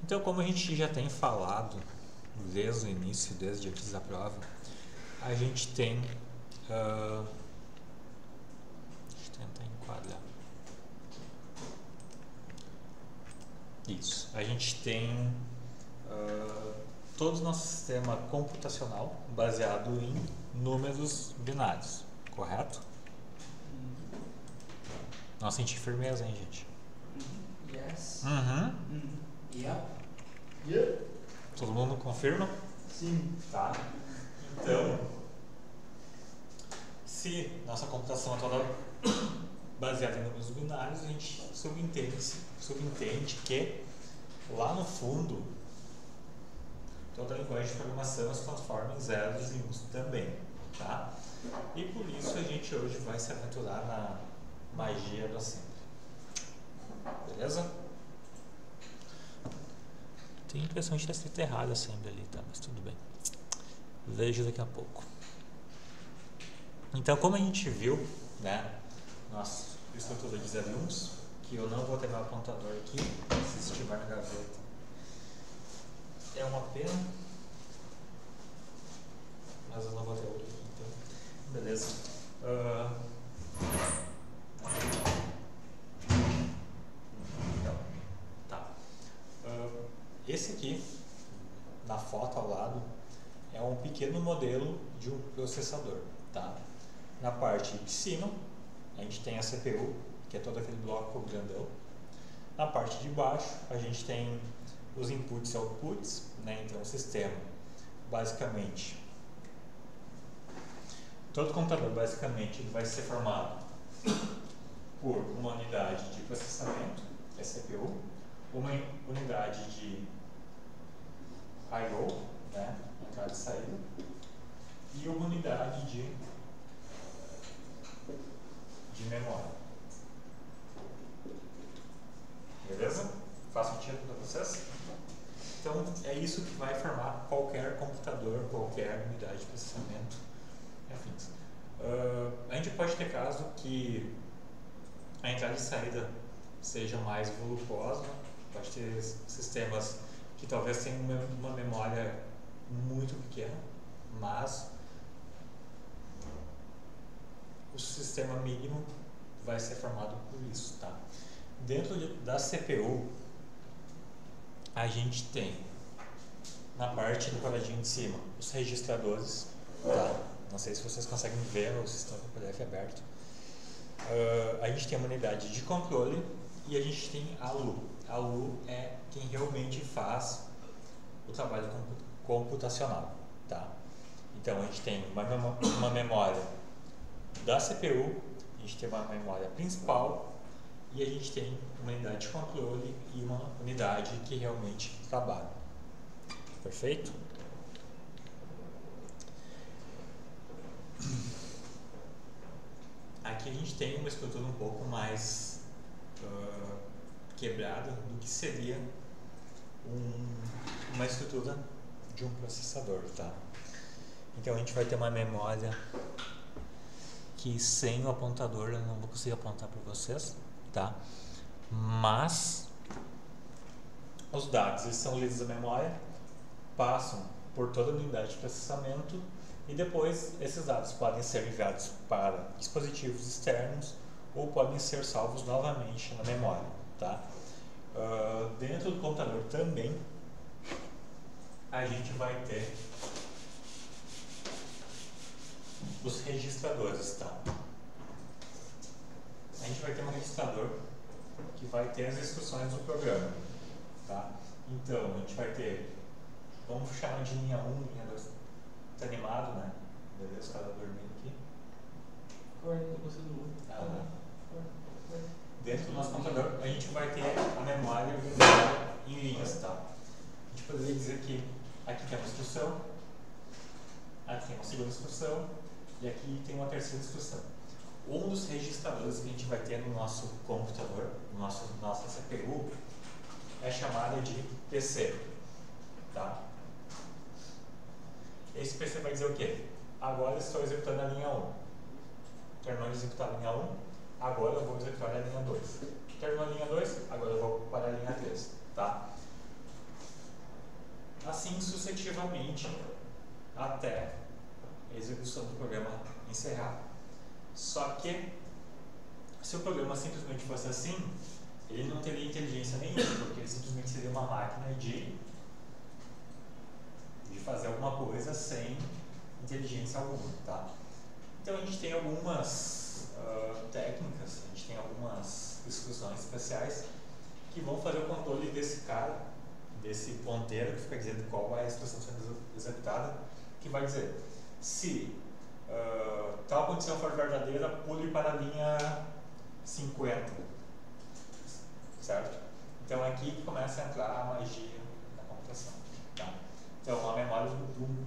Então, como a gente já tem falado desde o início, desde antes da prova, a gente tem... deixa eu tentar enquadrar. Isso. A gente tem todo o nosso sistema computacional baseado em números binários, correto? Não senti firmeza, hein, gente? Yes. Yeah. Yeah. Todo mundo confirma? Sim. Tá. Então, se nossa computação é toda baseada em números binários, a gente subentende que lá no fundo toda a linguagem de programação se transforma em zeros e uns também, tá? E por isso a gente hoje vai se aventurar na magia do assembly. Beleza? Tenho a impressão de ter escrito errado assembly ali, tá? Mas tudo bem. Vejo daqui a pouco. Então, como a gente viu, né, nossa estrutura de 0 e 1, que eu não vou ter meu apontador aqui, se estiver na gaveta. É uma pena, mas eu não vou ter outro aqui, então, beleza. Tá. Esse aqui, na foto ao lado, é um pequeno modelo de um processador, tá? Na parte de cima, a gente tem a CPU, que é todo aquele bloco grandão. Na parte de baixo, a gente tem os inputs e outputs, né? Então o sistema, basicamente, todo computador basicamente vai ser formado por uma unidade de processamento, que é a CPU, uma unidade de I/O, né? Entrada e saída, e uma unidade de memória. Beleza? Faz sentido para vocês? Então, é isso que vai formar qualquer computador, qualquer unidade de processamento, afins. A gente pode ter caso que a entrada e saída seja mais volutuosa, pode ter sistemas que talvez tenham uma memória muito pequena, mas o sistema mínimo vai ser formado por isso, tá? Dentro da CPU, a gente tem na parte do quadradinho de cima os registradores, tá? Não sei se vocês conseguem ver o sistema com o PDF aberto. A gente tem uma unidade de controle e a gente tem a LU. A LU é quem realmente faz o trabalho computacional, tá? Então a gente tem uma memória da CPU, a gente tem uma memória principal e a gente tem uma unidade de controle e uma unidade que realmente trabalha. Perfeito? Aqui a gente tem uma estrutura um pouco mais quebrada do que seria uma estrutura de um processador, tá? Então a gente vai ter uma memória que sem o apontador eu não vou conseguir apontar para vocês, tá? Mas os dados eles são lidos da memória, passam por toda a unidade de processamento e depois esses dados podem ser enviados para dispositivos externos ou podem ser salvos novamente na memória, tá? Dentro do computador também a gente vai ter os registradores, tá? A gente vai ter um registrador que vai ter as instruções do programa, tá? Então, a gente vai ter, vamos chamar de linha 1, linha 2, tá animado, né? Beleza, o cara dormindo aqui. Dentro do nosso computador, a gente vai ter a memória em linhas, tá? A gente poderia dizer que aqui tem uma instrução, aqui tem uma segunda instrução e aqui tem uma terceira instrução. Um dos registradores que a gente vai ter no nosso computador, nossa CPU, é chamada de PC, tá? Esse PC vai dizer o quê? Agora eu estou executando a linha 1. Terminou de executar a linha 1, agora eu vou executar a linha 2. Terminou a linha 2, agora eu vou para a linha 3, tá? assim sucessivamente até a execução do programa encerrar. Só que se o programa simplesmente fosse assim, ele não teria inteligência nenhuma, porque ele simplesmente seria uma máquina de fazer alguma coisa sem inteligência alguma, tá? Então a gente tem algumas técnicas, a gente tem algumas instruções especiais que vão fazer o controle desse cara, desse ponteiro que fica dizendo qual é a instrução sendo executada, que vai dizer se tal condição for verdadeira, pule para a linha 50, certo? Então é aqui que começa a entrar a magia da computação, tá? Então a memória do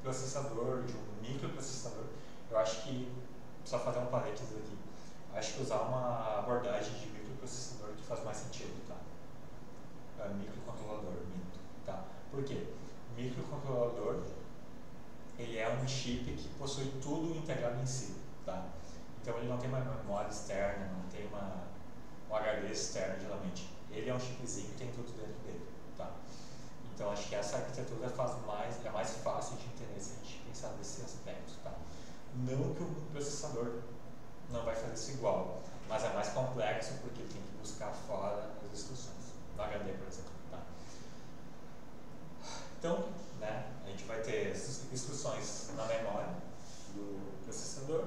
processador, de um microprocessador, eu acho que, só fazer um parênteses aqui, acho que usar uma abordagem de microprocessador que faz mais sentido, tá? Microcontrolador, minto, tá? Por quê? Microcontrolador, ele é um chip que possui tudo integrado em si, tá? Então ele não tem uma memória externa, não tem um HD externo, geralmente. Ele é um chipzinho que tem tudo dentro dele, tá? Então acho que essa arquitetura é mais fácil de entender se a gente pensar nesse aspecto, tá? Não que o processador não vai fazer isso igual, mas é mais complexo porque tem que buscar fora as instruções, no HD, por exemplo, tá? Então, né, a gente vai ter essas instruções na memória do processador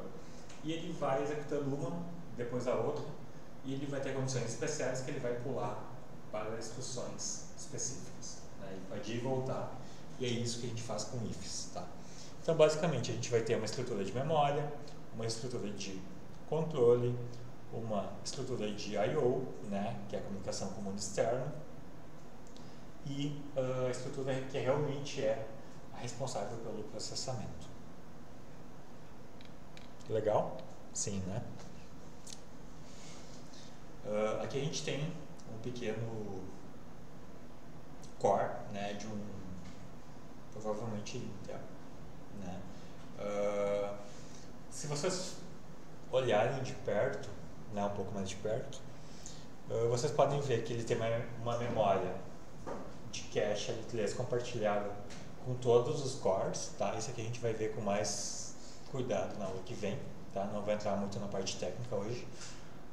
e ele vai executando uma, depois a outra, e ele vai ter condições especiais que ele vai pular para instruções específicas, né? Ele pode ir e voltar, e é isso que a gente faz com ifs, tá? Então, basicamente, a gente vai ter uma estrutura de memória, uma estrutura de controle, uma estrutura de I/O, né, que é a comunicação com o mundo externo, e a estrutura que realmente é a responsável pelo processamento. Legal? Sim, né? Aqui a gente tem um pequeno core, né, de provavelmente Intel, né? Se vocês olharem de perto, né, um pouco mais de perto, vocês podem ver que ele tem uma memória de cache L3 compartilhada com todos os cores, tá? Isso aqui a gente vai ver com mais cuidado na aula que vem, tá? Não vou entrar muito na parte técnica hoje,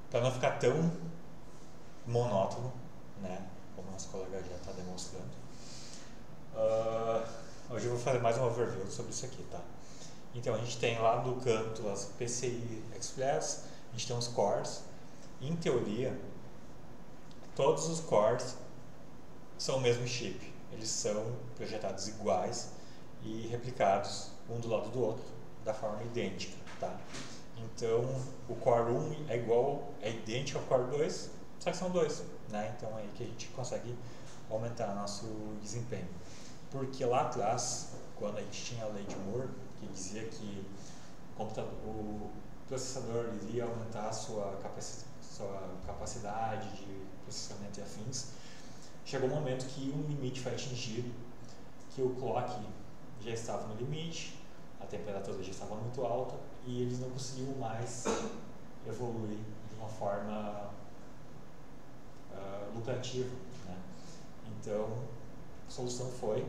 para não ficar tão monótono, né, como nosso colega já está demonstrando. Hoje eu vou fazer mais um overview sobre isso aqui, tá? Então a gente tem lá do canto as PCI Express, a gente tem os cores. Em teoria, todos os cores são o mesmo chip, eles são projetados iguais e replicados um do lado do outro da forma idêntica, tá? Então o Core 1 é idêntico ao Core 2, só que são dois, né? Então é aí que a gente consegue aumentar nosso desempenho. Porque lá atrás, quando a gente tinha a lei de Moore, que dizia que o processador iria aumentar a sua capacidade de processamento e afins, chegou um momento que um limite foi atingido, que o clock já estava no limite, a temperatura já estava muito alta e eles não conseguiam mais evoluir de uma forma lucrativa, né? Então a solução foi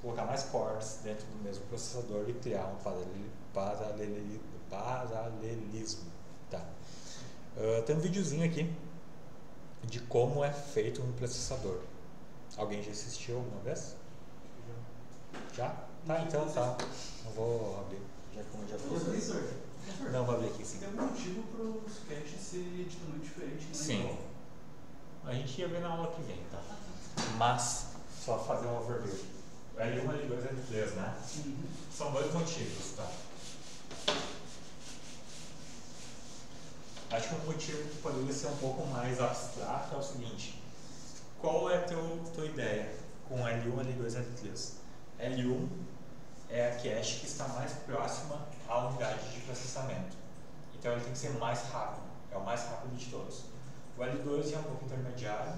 colocar mais cores dentro do mesmo processador e criar um paralelismo, tá? Tem um videozinho aqui de como é feito um processador. Alguém já assistiu alguma vez? Já? Tá, então tá. Não vou abrir, já como eu já fiz. Não, vou abrir aqui sim. Tem algum motivo para os caches ser de tamanho diferente, né? Sim. A gente ia ver na aula que vem, tá? Mas, só fazer um overview. L1, L2, L3, né? São dois motivos, tá? Acho que um motivo que poderia ser um pouco mais abstrato é o seguinte: qual é a tua ideia com L1, L2, L3? L1 é a cache que está mais próxima à unidade de processamento, então ele tem que ser mais rápido, é o mais rápido de todos. O L2 é um pouco intermediário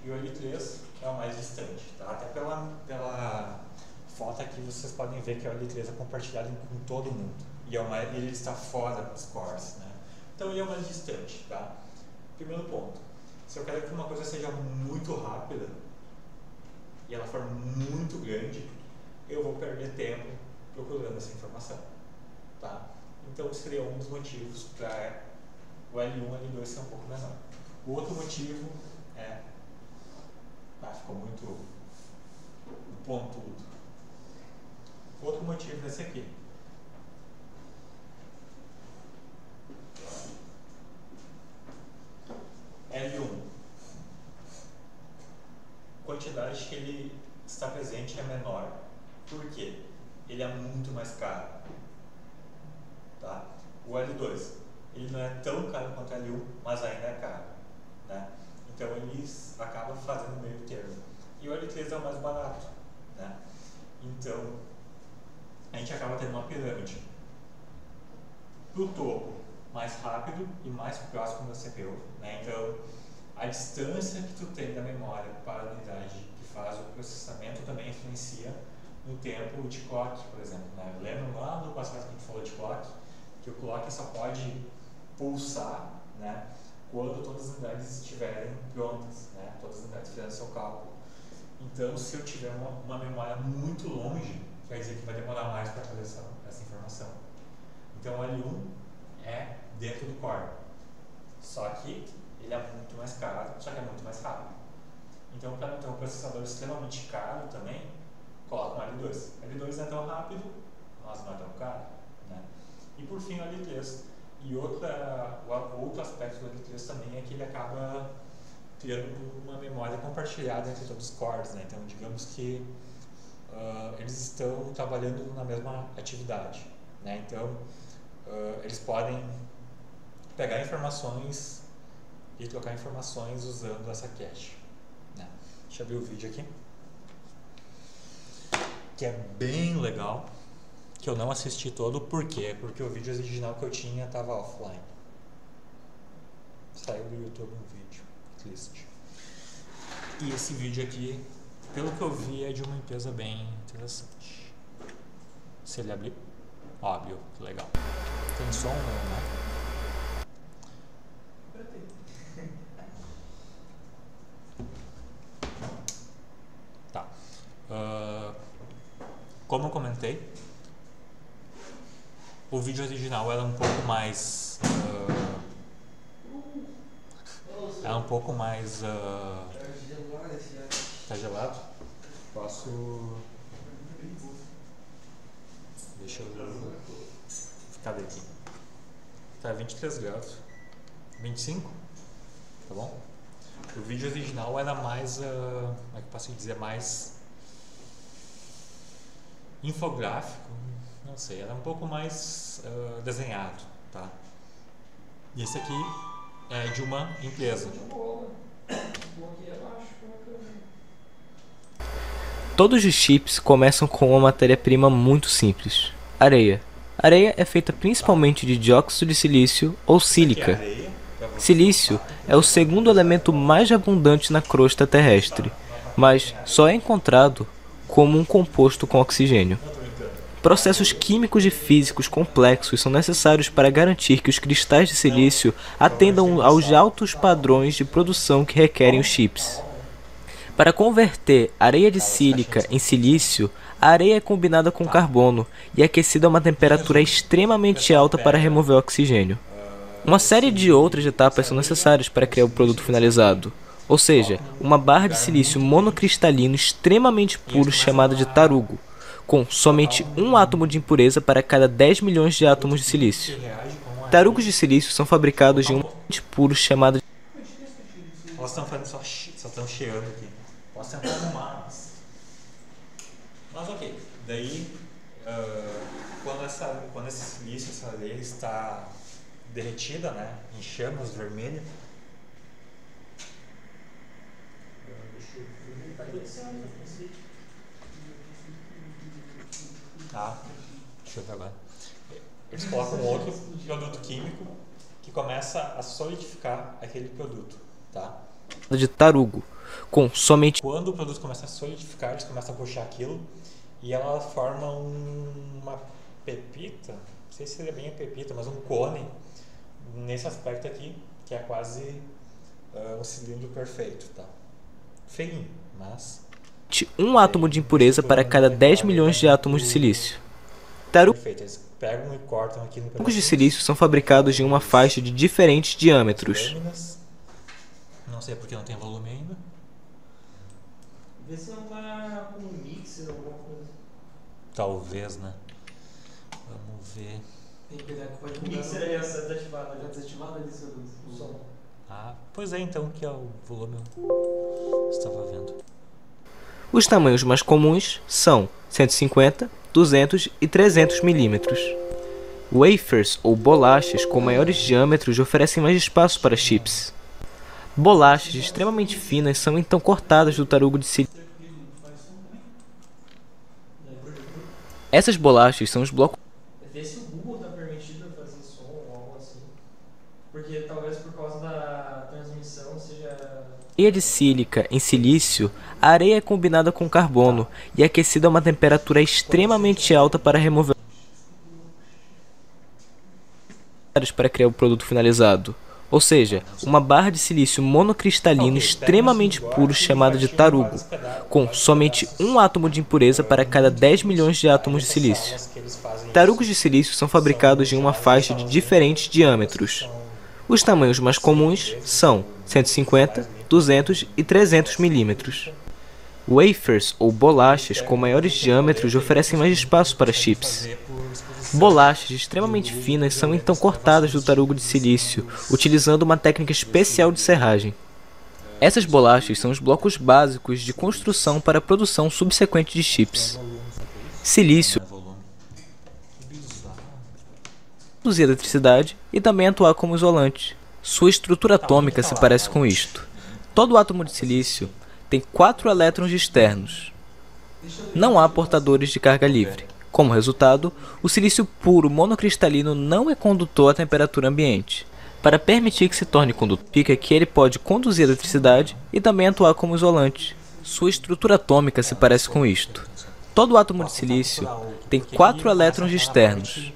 e o L3 é o mais distante, tá? Até pela foto aqui vocês podem ver que o L3 é compartilhado com todo mundo e ele está fora dos cores, né? Então ele é o mais distante, tá? Primeiro ponto, se eu quero que uma coisa seja muito rápida, e ela for muito grande, eu vou perder tempo procurando essa informação, tá? Então seria um dos motivos para o L1 e L2 ser um pouco menor. O outro motivo é... ficou muito pontudo. Outro motivo é esse aqui. L1. A quantidade que ele está presente é menor. Por quê? Ele é muito mais caro. Tá? O L2, ele não é tão caro quanto o L1, mas ainda é caro. Né? Então ele acaba fazendo meio termo. E o L3 é o mais barato. Né? Então a gente acaba tendo uma pirâmide. Para o topo, mais rápido e mais próximo da CPU. Né? Então a distância que tu tem da memória para a unidade que faz o processamento também influencia no tempo de clock, por exemplo. Né? Lembra lá no passado que a gente falou de clock? Que o clock só pode pulsar, né, quando todas as unidades estiverem prontas, né, todas as unidades fizerem seu cálculo. Então, se eu tiver uma memória muito longe, quer dizer que vai demorar mais para fazer essa informação. Então, o L1 é dentro do core, só que ele é muito mais caro, só que é muito mais rápido. Então, para não ter um processador extremamente caro também, coloca um L2. L2 não é tão rápido, mas não é tão caro. Né? E por fim o L3. E outro aspecto do L3 também é que ele acaba criando uma memória compartilhada entre todos os cores. Né? Então, digamos que eles estão trabalhando na mesma atividade. Né? Então, eles podem pegar informações e trocar informações usando essa cache. Né? Deixa eu abrir o vídeo aqui, que é bem legal, que eu não assisti todo. Por quê? Porque o vídeo original que eu tinha estava offline. Saiu do YouTube um vídeo, list. E esse vídeo aqui, pelo que eu vi, é de uma empresa bem interessante. Se ele abrir, óbvio, que legal. Tem som, né? Tá. Como eu comentei, o vídeo original era um pouco mais tá gelado? Posso... Deixa eu... Cadê aqui? Tá 23 graus. 25? Tá bom? O vídeo original era mais... como é que eu posso dizer? Mais... infográfico. Não sei, era um pouco mais desenhado, tá? E esse aqui é de uma empresa. Todos os chips começam com uma matéria-prima muito simples: areia. Areia é feita principalmente de dióxido de silício ou sílica. Silício é o segundo elemento mais abundante na crosta terrestre, mas só é encontrado como um composto com oxigênio. Processos químicos e físicos complexos são necessários para garantir que os cristais de silício atendam aos altos padrões de produção que requerem os chips. Para converter areia de sílica em silício, a areia é combinada com carbono e aquecida a uma temperatura extremamente alta para remover o oxigênio. Uma série de outras etapas são necessárias para criar o produto finalizado, ou seja, uma barra de silício monocristalino extremamente puro chamada de tarugo, com somente um átomo de impureza para cada 10 milhões de átomos de silício. Tarugos de silício são fabricados de um de puro chamado de... Nós estamos fazendo só estão cheirando aqui. Posso tentar arrumar, mas ok. Daí, quando esse silício, essa areia está derretida, né, em chamas vermelhas, deixa eu ver agora. Eles colocam outro produto químico que começa a solidificar aquele produto, tá? de tarugo, com somente... Quando o produto começa a solidificar, eles começam a puxar aquilo e ela forma uma pepita, não sei se seria bem a pepita, mas um cone nesse aspecto aqui, que é quase um cilindro perfeito, tá? Feinho, mas... somente um átomo de impureza para cada 10 milhões de átomos de silício. Tarugos Perfeito, eles pegam e cortam aqui no de silício são fabricados em uma faixa de diferentes diâmetros. lâminas. Não sei porque não tem volume ainda. Vê se não tá com um mixer ou alguma coisa. Talvez, né? Vamos ver. Tem que pegar que pode mudar. O mixer aí é desativado, já desativado ali o som. Ah, pois é, então que é o volume eu estava vendo. Os tamanhos mais comuns são 150, 200 e 300 milímetros. Wafers ou bolachas com maiores diâmetros oferecem mais espaço para chips. Bolachas extremamente finas são então cortadas do tarugo de silício. Essas bolachas são os blocos Vê se o Google tá permitido fazer som ou algo assim. Porque talvez por causa da transmissão seja. de sílica em silício. A areia é combinada com carbono e aquecida a uma temperatura extremamente alta para remover para criar o produto finalizado. Ou seja, uma barra de silício monocristalino extremamente puro chamado de tarugo, com somente um átomo de impureza para cada 10 milhões de átomos de silício. Tarugos de silício são fabricados em uma faixa de diferentes diâmetros. Os tamanhos mais comuns são 150, 200 e 300 milímetros. Wafers ou bolachas com maiores diâmetros oferecem mais espaço para chips. Bolachas extremamente finas são então cortadas do tarugo de silício, utilizando uma técnica especial de serragem. Essas bolachas são os blocos básicos de construção para a produção subsequente de chips. Silício produzir eletricidade e também atuar como isolante. Sua estrutura atômica se parece com isto. Todo átomo de silício tem 4 elétrons externos. Não há portadores de carga livre. Como resultado, o silício puro monocristalino não é condutor à temperatura ambiente. Para permitir que se torne condutor, significa que ele pode conduzir eletricidade e também atuar como isolante. Sua estrutura atômica se parece com isto. Todo átomo de silício tem 4 elétrons externos.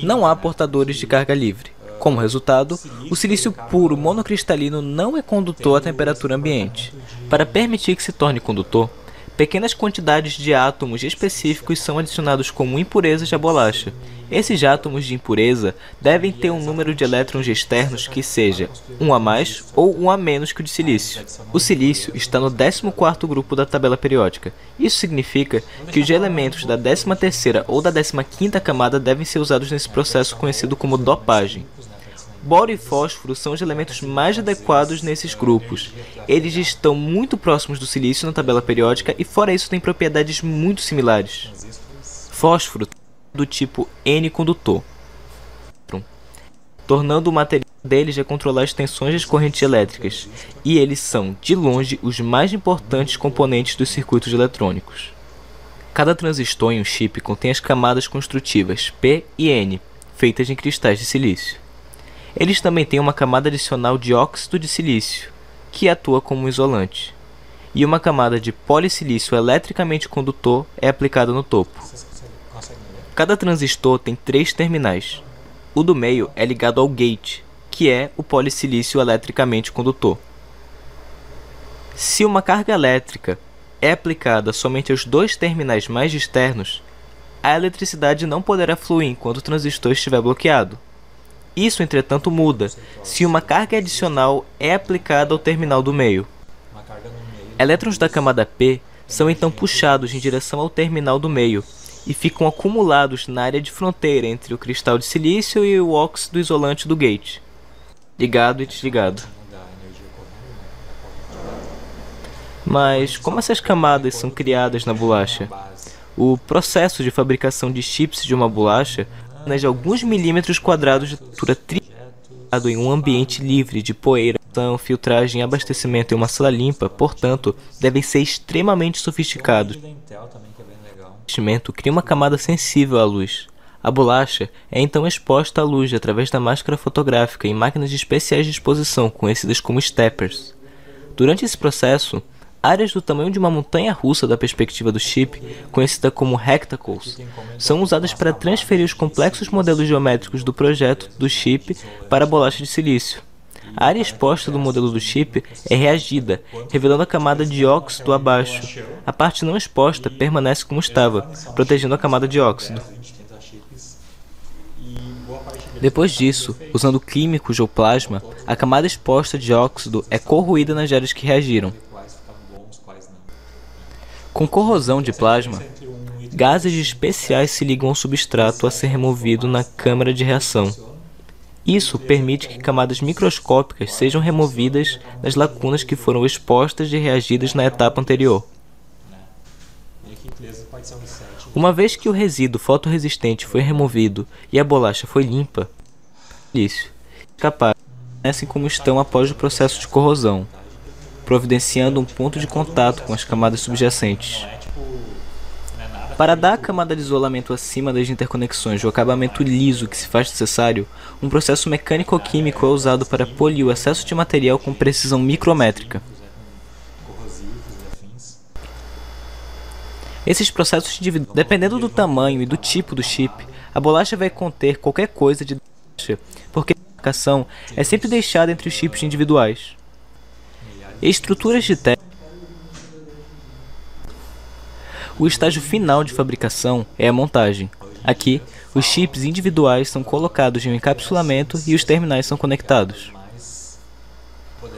Não há portadores de carga livre. Como resultado, o silício puro monocristalino não é condutor à temperatura ambiente. Para permitir que se torne condutor, pequenas quantidades de átomos específicos são adicionados como impurezas à bolacha. Esses átomos de impureza devem ter um número de elétrons externos que seja 1 a mais ou 1 a menos que o de silício. O silício está no 14º grupo da tabela periódica. Isso significa que os elementos da 13ª ou da 15ª camada devem ser usados nesse processo conhecido como dopagem. Boro e fósforo são os elementos mais adequados nesses grupos. Eles estão muito próximos do silício na tabela periódica e fora isso têm propriedades muito similares. Fósforo do tipo N-condutor, tornando o material deles a controlar as tensões das correntes elétricas, e eles são, de longe, os mais importantes componentes dos circuitos eletrônicos. Cada transistor em um chip contém as camadas construtivas P e N, feitas em cristais de silício. Eles também têm uma camada adicional de óxido de silício, que atua como um isolante, e uma camada de polissilício eletricamente condutor é aplicada no topo. Cada transistor tem 3 terminais. O do meio é ligado ao gate, que é o polissilício eletricamente condutor. Se uma carga elétrica é aplicada somente aos 2 terminais mais externos, a eletricidade não poderá fluir enquanto o transistor estiver bloqueado. Isso, entretanto, muda se uma carga adicional é aplicada ao terminal do meio. Elétrons da camada P são então puxados em direção ao terminal do meio e ficam acumulados na área de fronteira entre o cristal de silício e o óxido isolante do gate, ligado e desligado. Mas como essas camadas são criadas na bolacha? O processo de fabricação de chips de uma bolacha de alguns milímetros quadrados de altura triado em um ambiente livre de poeira, filtragem, abastecimento e uma sala limpa, portanto, devem ser extremamente sofisticados. O revestimento cria uma camada sensível à luz. A bolacha é então exposta à luz através da máscara fotográfica em máquinas especiais de exposição, conhecidas como steppers. Durante esse processo, áreas do tamanho de uma montanha-russa da perspectiva do chip, conhecida como rectangles, são usadas para transferir os complexos modelos geométricos do projeto do chip para a bolacha de silício. A área exposta do modelo do chip é reagida, revelando a camada de óxido abaixo. A parte não exposta permanece como estava, protegendo a camada de óxido. Depois disso, usando químicos ou plasma, a camada exposta de óxido é corroída nas áreas que reagiram. Com corrosão de plasma, gases especiais se ligam ao substrato a ser removido na câmara de reação. Isso permite que camadas microscópicas sejam removidas das lacunas que foram expostas e reagidas na etapa anterior. Uma vez que o resíduo fotorresistente foi removido e a bolacha foi limpa, capazes permanecem como estão após o processo de corrosão, providenciando um ponto de contato com as camadas subjacentes. Para dar a camada de isolamento acima das interconexões o acabamento liso que se faz necessário, um processo mecânico-químico é usado para polir o excesso de material com precisão micrométrica. Esses processos individuais, dependendo do tamanho e do tipo do chip, a bolacha vai conter qualquer coisa de bolacha, porque a fabricação é sempre deixada entre os chips individuais. Estruturas de teste. O estágio final de fabricação é a montagem. Aqui, os chips individuais são colocados em um encapsulamento e os terminais são conectados.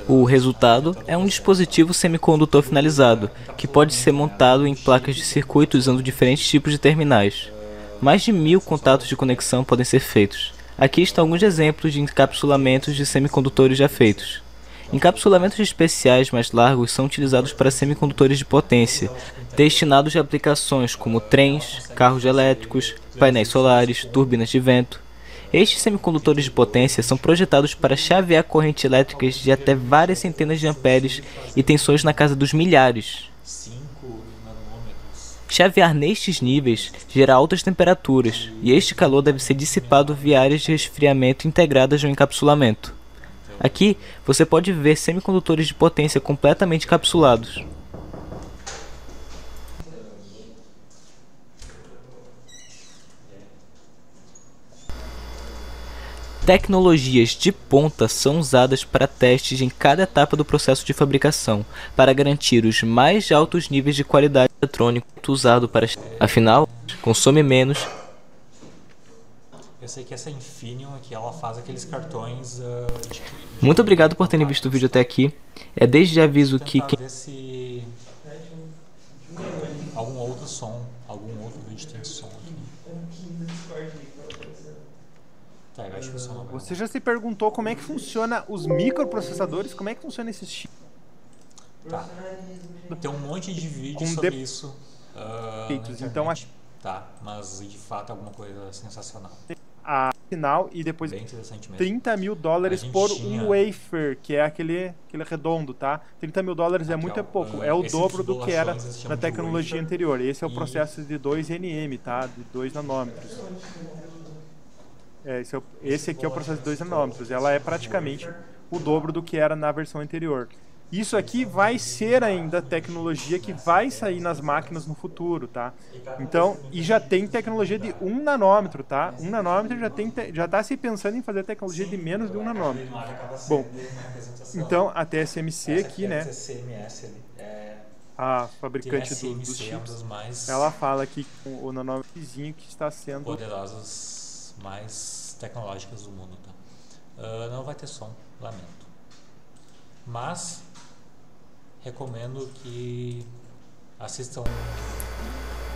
O resultado é um dispositivo semicondutor finalizado, que pode ser montado em placas de circuito usando diferentes tipos de terminais. Mais de 1000 contatos de conexão podem ser feitos. Aqui estão alguns exemplos de encapsulamentos de semicondutores já feitos. Encapsulamentos especiais mais largos são utilizados para semicondutores de potência, destinados a aplicações como trens, carros elétricos, painéis solares, turbinas de vento. Estes semicondutores de potência são projetados para chavear correntes elétricas de até várias centenas de amperes e tensões na casa dos milhares. Chavear nestes níveis gera altas temperaturas, e este calor deve ser dissipado via áreas de resfriamento integradas no encapsulamento. Aqui, você pode ver semicondutores de potência completamente encapsulados. Tecnologias de ponta são usadas para testes em cada etapa do processo de fabricação, para garantir os mais altos níveis de qualidade eletrônica usado para... Afinal, consome menos. Eu sei que essa Infineon aqui, ela faz aqueles cartões Muito obrigado por terem visto o vídeo até aqui. Desde já aviso que ver se algum outro vídeo tem som aqui. Tá, eu acho que o som não vai. Você já se perguntou como é que funciona os microprocessadores? Como é que funciona esses chips? Tá. Tem um monte de vídeos sobre isso na internet. Então, tá, mas de fato é alguma coisa sensacional. A final e depois Bem interessante mesmo. $30.000 por um wafer, que é aquele redondo, tá? $30.000 é muito pouco, é o dobro do que era na tecnologia anterior. Esse é o processo de 2nm, tá? De 2 nanômetros. Esse aqui é o processo de 2 nanômetros. Ela é praticamente o dobro do que era na versão anterior. Isso aqui vai ser ainda tecnologia que vai sair nas máquinas no futuro, tá? Então, e já tem tecnologia de 1 nanômetro, tá? 1 nanômetro já está se pensando em fazer tecnologia de menos de 1 nanômetro. Bom, então a TSMC aqui, né? A fabricante dos chips, ela fala que o nanômetrozinho que está sendo poderosas mais tecnológicas do mundo, tá? Não vai ter som, lamento. Mas recomendo que assistam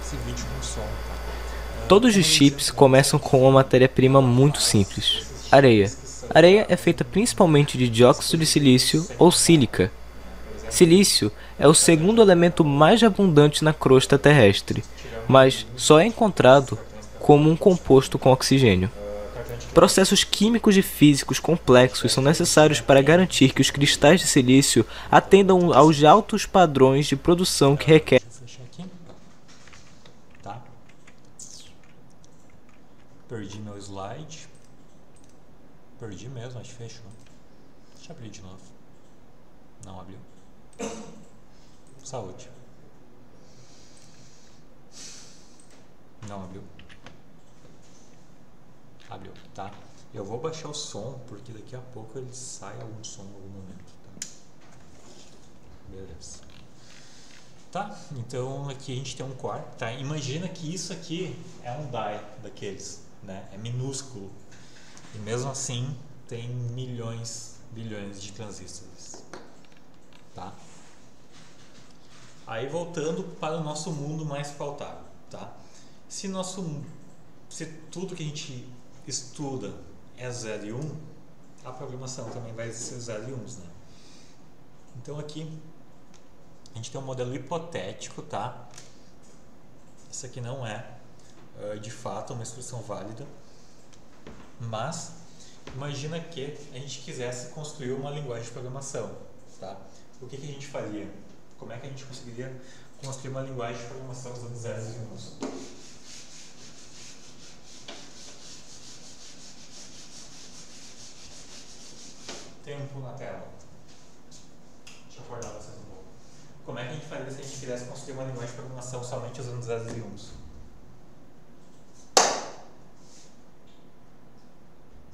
esse vídeo com som. Tá? Todos os chips começam com uma matéria-prima muito simples: areia. Areia é feita principalmente de dióxido de silício ou sílica. Silício é o segundo elemento mais abundante na crosta terrestre, mas só é encontrado como um composto com oxigênio. Processos químicos e físicos complexos são necessários para garantir que os cristais de silício atendam aos altos padrões de produção que requer. Deixa eu fechar aqui. Tá. Perdi meu slide. Perdi mesmo, acho que fechou. Deixa eu abrir de novo. Não abriu. Saúde. Não abriu. Abriu, tá? Eu vou baixar o som, porque daqui a pouco ele sai algum som em algum momento. Tá? Beleza. Tá, então aqui a gente tem um core. Tá? Imagina que isso aqui é um die daqueles, né? É minúsculo. E mesmo assim tem milhões, bilhões de transistores. Tá? Aí voltando para o nosso mundo mais pautável. Tá? Se tudo que a gente estuda é 0 e 1, a programação também vai ser 0 e 1, né? Então aqui a gente tem um modelo hipotético, tá? Isso aqui não é de fato uma instrução válida, mas imagina que a gente quisesse construir uma linguagem de programação, tá? O que a gente faria? Como é que a gente conseguiria construir uma linguagem de programação usando zeros e uns? Tempo na tela. Deixa eu acordar vocês um pouco. Como é que a gente faria se a gente quisesse construir uma linguagem de programação somente usando zeros e uns?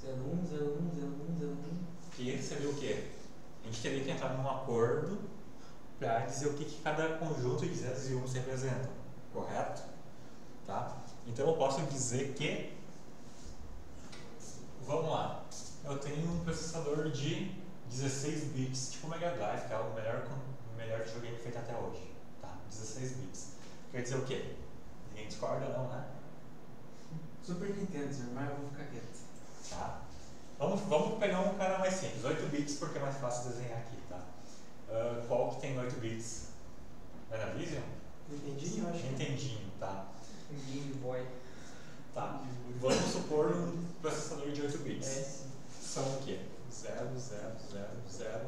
0, 1, 0, 1, 0, 1, 0, 1. Que seria o quê? A gente teria que entrar num acordo para dizer o que cada conjunto de zeros e uns representa, correto? Tá? Então eu posso dizer que, vamos lá, eu tenho um processador de 16 bits, tipo o Mega Drive, que é o melhor videogame feito até hoje, tá? 16 bits. Quer dizer o quê? Ninguém discorda, não, né? Super Nintendo, mas eu vou ficar quieto. Tá? Vamos pegar um cara mais simples, 8 bits, porque é mais fácil desenhar aqui, tá? Qual que tem 8 bits? Dynavision? Nintendinho, eu acho. Nintendinho, tá? Game Boy. Tá. Vamos supor um processador de 8 bits. É, sim. São o quê? 0, 0, 0, 0.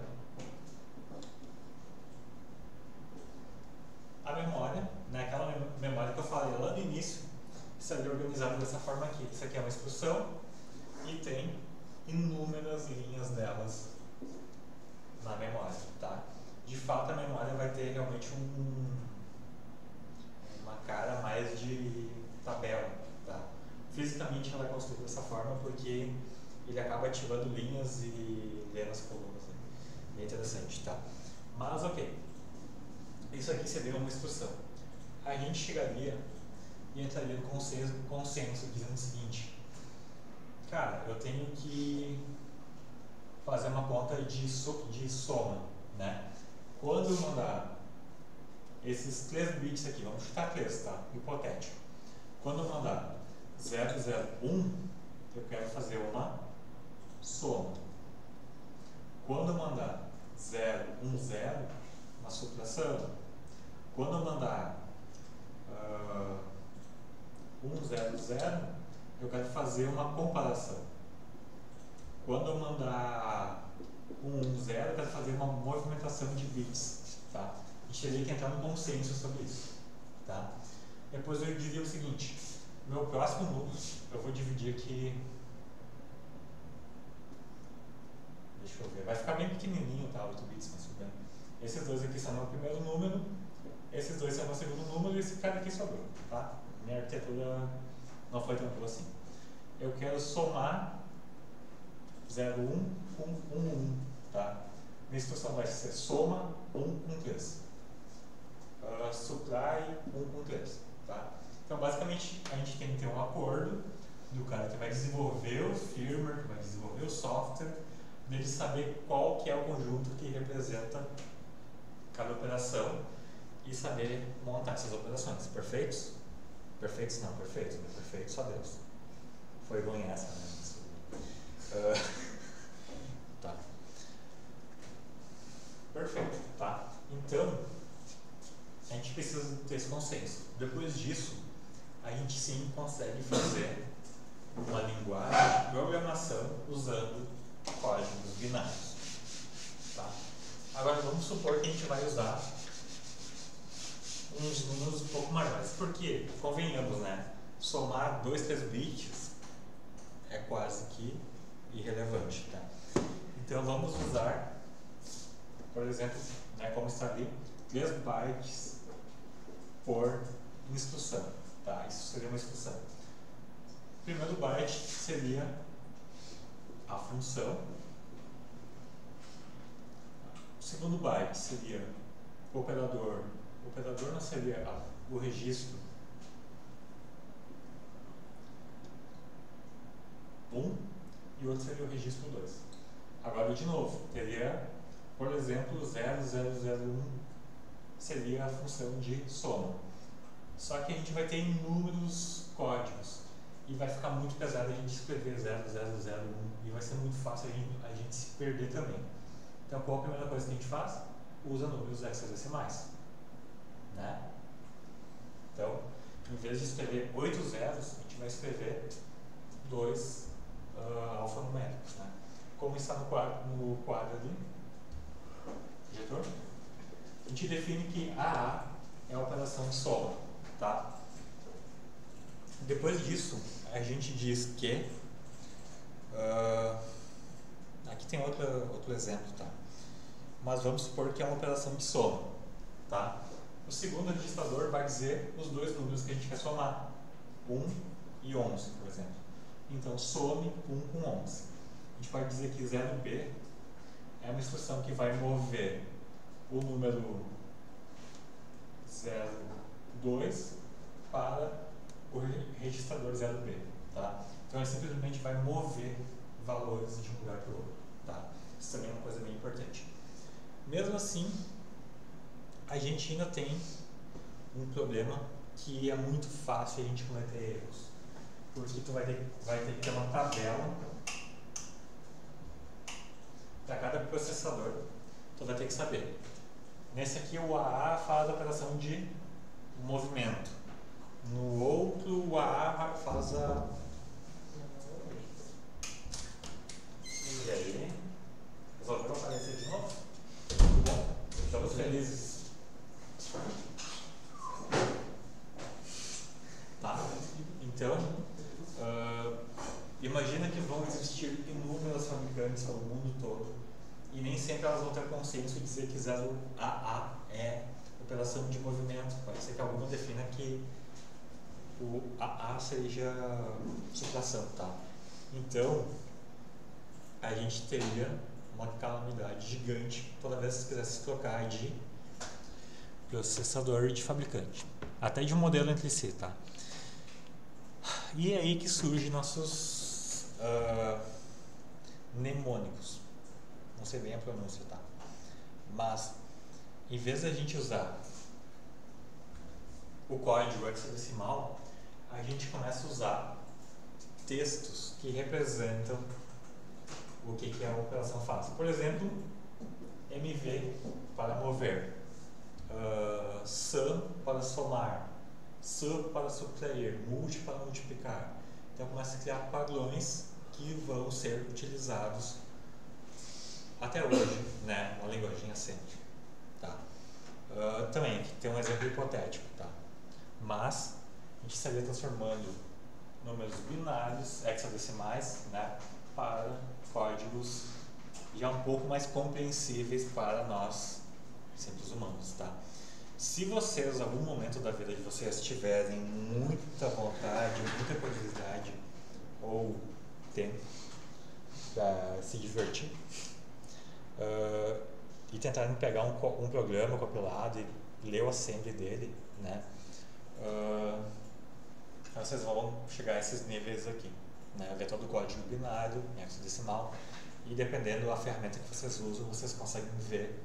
A memória, né? Aquela memória que eu falei lá no início, estaria organizada dessa forma aqui. Isso aqui é uma instrução e tem inúmeras linhas delas na memória, tá? De fato, a memória vai ter realmente uma cara mais de tabela, tá? Fisicamente ela é construída dessa forma porque ele acaba ativando linhas e lendo as colunas. Né? Bem interessante, tá? Mas, ok. Isso aqui seria uma instrução. A gente chegaria e entraria no consenso dizendo o seguinte: cara, eu tenho que fazer uma conta de soma, né? Quando eu mandar esses 3 bits aqui, vamos chutar 3, tá? Hipotético. Quando eu mandar 0, 0, 1, eu quero fazer uma soma. Quando eu mandar 0, 1, 0, uma subtração. Quando eu mandar 1, 0, 0, eu quero fazer uma comparação. Quando eu mandar 1, 0, eu quero fazer uma movimentação de bits. Tá? A gente teria que entrar num consenso sobre isso. Tá? Depois eu diria o seguinte: meu próximo número eu vou dividir aqui. Deixa eu ver, vai ficar bem pequenininho, tá? 8 bits, mas tudo bem. Esses dois aqui são meu primeiro número, esses dois são meu segundo número e esse cara aqui sobrou, tá? Minha arquitetura não foi tão boa assim. Eu quero somar 0, 1 com 1, 1, tá? Minha instrução vai ser soma 1 com 3. Subtrai 1 com 3, tá? Então, basicamente, a gente tem que ter um acordo do cara que vai desenvolver o firmware, que vai desenvolver o software, dele saber qual que é o conjunto que representa cada operação e saber montar essas operações. Perfeitos? Perfeitos não, perfeitos. Perfeitos só Deus. Foi ruim essa, né? Tá. Perfeito, tá? Então, a gente precisa ter esse consenso. Depois disso, a gente sim consegue fazer uma linguagem de programação usando códigos binários. Tá? Agora vamos supor que a gente vai usar uns números um pouco maiores. Porque, convenhamos, né? Somar 2, 3 bits é quase que irrelevante. Tá? Então vamos usar, por exemplo, né, como está ali, 3 bytes por instrução. Tá? Isso seria uma instrução. O primeiro byte seria a função. O segundo byte seria o operador. O operador não seria o registro 1 e o outro seria o registro 2. Agora, de novo, teria, por exemplo, 0001 seria a função de soma. Só que a gente vai ter inúmeros códigos e vai ficar muito pesado a gente escrever 0001 e vai ser muito fácil a gente se perder também. Então, qual a primeira coisa que a gente faz? Usa números hexadecimais, né? Então, em vez de escrever 8 zeros, a gente vai escrever 2 alfanuméricos, né? Como está no quadro ali, diretor, a gente define que AA é a operação de soma, tá? Depois disso, a gente diz que aqui tem outro exemplo, tá? Mas vamos supor que é uma operação de soma, tá? O segundo registrador vai dizer os dois números que a gente quer somar, 1 e 11, por exemplo. Então, some 1 com 11. A gente pode dizer que 0b é uma instrução que vai mover o número 02 para o registrador 0b, tá? Então, ele simplesmente vai mover valores de um lugar para o outro, tá? Isso também é uma coisa bem importante. Mesmo assim, a gente ainda tem um problema que é muito fácil a gente cometer erros. Porque tu vai ter que ter uma tabela para cada processador. Tu vai ter que saber. Nesse aqui o AA faz a operação de movimento. No outro o AA faz a... E aí? Resolveu aparecer de novo? Muito bom. Estamos felizes. Tá? Então, imagina que vão existir inúmeras fabricantes pelo mundo todo e nem sempre elas vão ter consciência de dizer que 0AA é operação de movimento. Pode ser que alguma defina que o AA seja supração, tá? Então, a gente teria uma calamidade gigante toda vez que você quisesse trocar de processador de fabricante, até de um modelo entre si, tá? E é aí que surgem nossos mnemônicos. Não sei bem a pronúncia, tá? Mas, em vez de a gente usar o código hexadecimal, a gente começa a usar textos que representam o que a operação faz. Por exemplo, MV para mover, sum para somar, sub para subtrair, multi para multiplicar. Então começa a criar padrões que vão ser utilizados até hoje, né, na linguagem assembly, tá? Também aqui tem um exemplo hipotético, tá? Mas a gente estaria transformando números binários, hexadecimais, né, para códigos já um pouco mais compreensíveis para nós, simples humanos, tá? Se vocês, em algum momento da vida de vocês, tiverem muita vontade, muita curiosidade ou tempo para se divertir e tentarem pegar um programa compilado e ler o assembly dele, né? Vocês vão chegar a esses níveis aqui, né? Ver todo o código binário, hexadecimal, e dependendo da ferramenta que vocês usam, vocês conseguem ver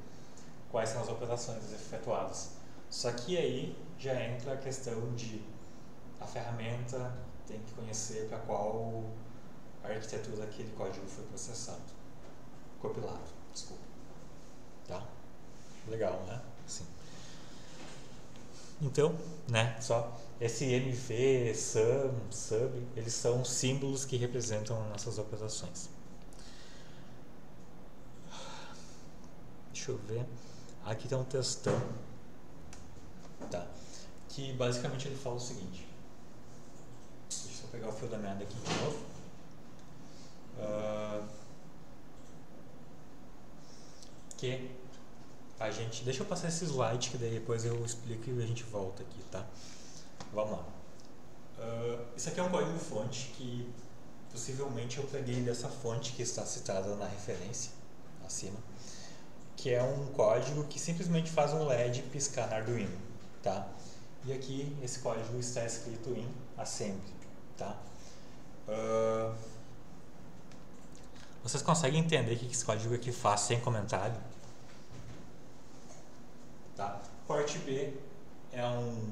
quais são as operações efetuadas. Só que aí já entra a questão de a ferramenta tem que conhecer para qual arquitetura aquele código foi processado, compilado, desculpa, tá? Legal, né? Sim. Então, né, só esse MV, sum, sub, eles são símbolos que representam nossas operações. Deixa eu ver. Aqui tem um textão, tá? Que basicamente ele fala o seguinte. Deixa eu pegar o fio da meada aqui de novo. Que a gente... Deixa eu passar esse slide que daí depois eu explico e a gente volta aqui, tá? Vamos lá. Isso aqui é um código fonte que possivelmente eu peguei dessa fonte que está citada na referência acima, que é um código que simplesmente faz um LED piscar no Arduino, tá? E aqui esse código está escrito em assembly, tá? Vocês conseguem entender o que esse código aqui faz sem comentário? Tá? Port B é um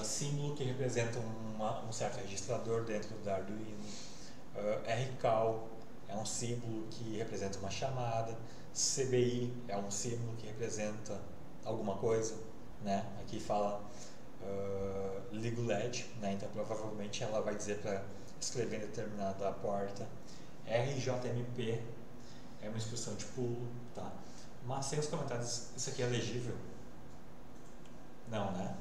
símbolo que representa um certo registrador dentro do Arduino. RCAL é um símbolo que representa uma chamada. CBI é um símbolo que representa alguma coisa, né? Aqui fala liga o LED, né? Então provavelmente ela vai dizer para escrever em determinada porta. RJMP é uma instrução de pulo, tá? Mas sem os comentários, isso aqui é legível? Não, né?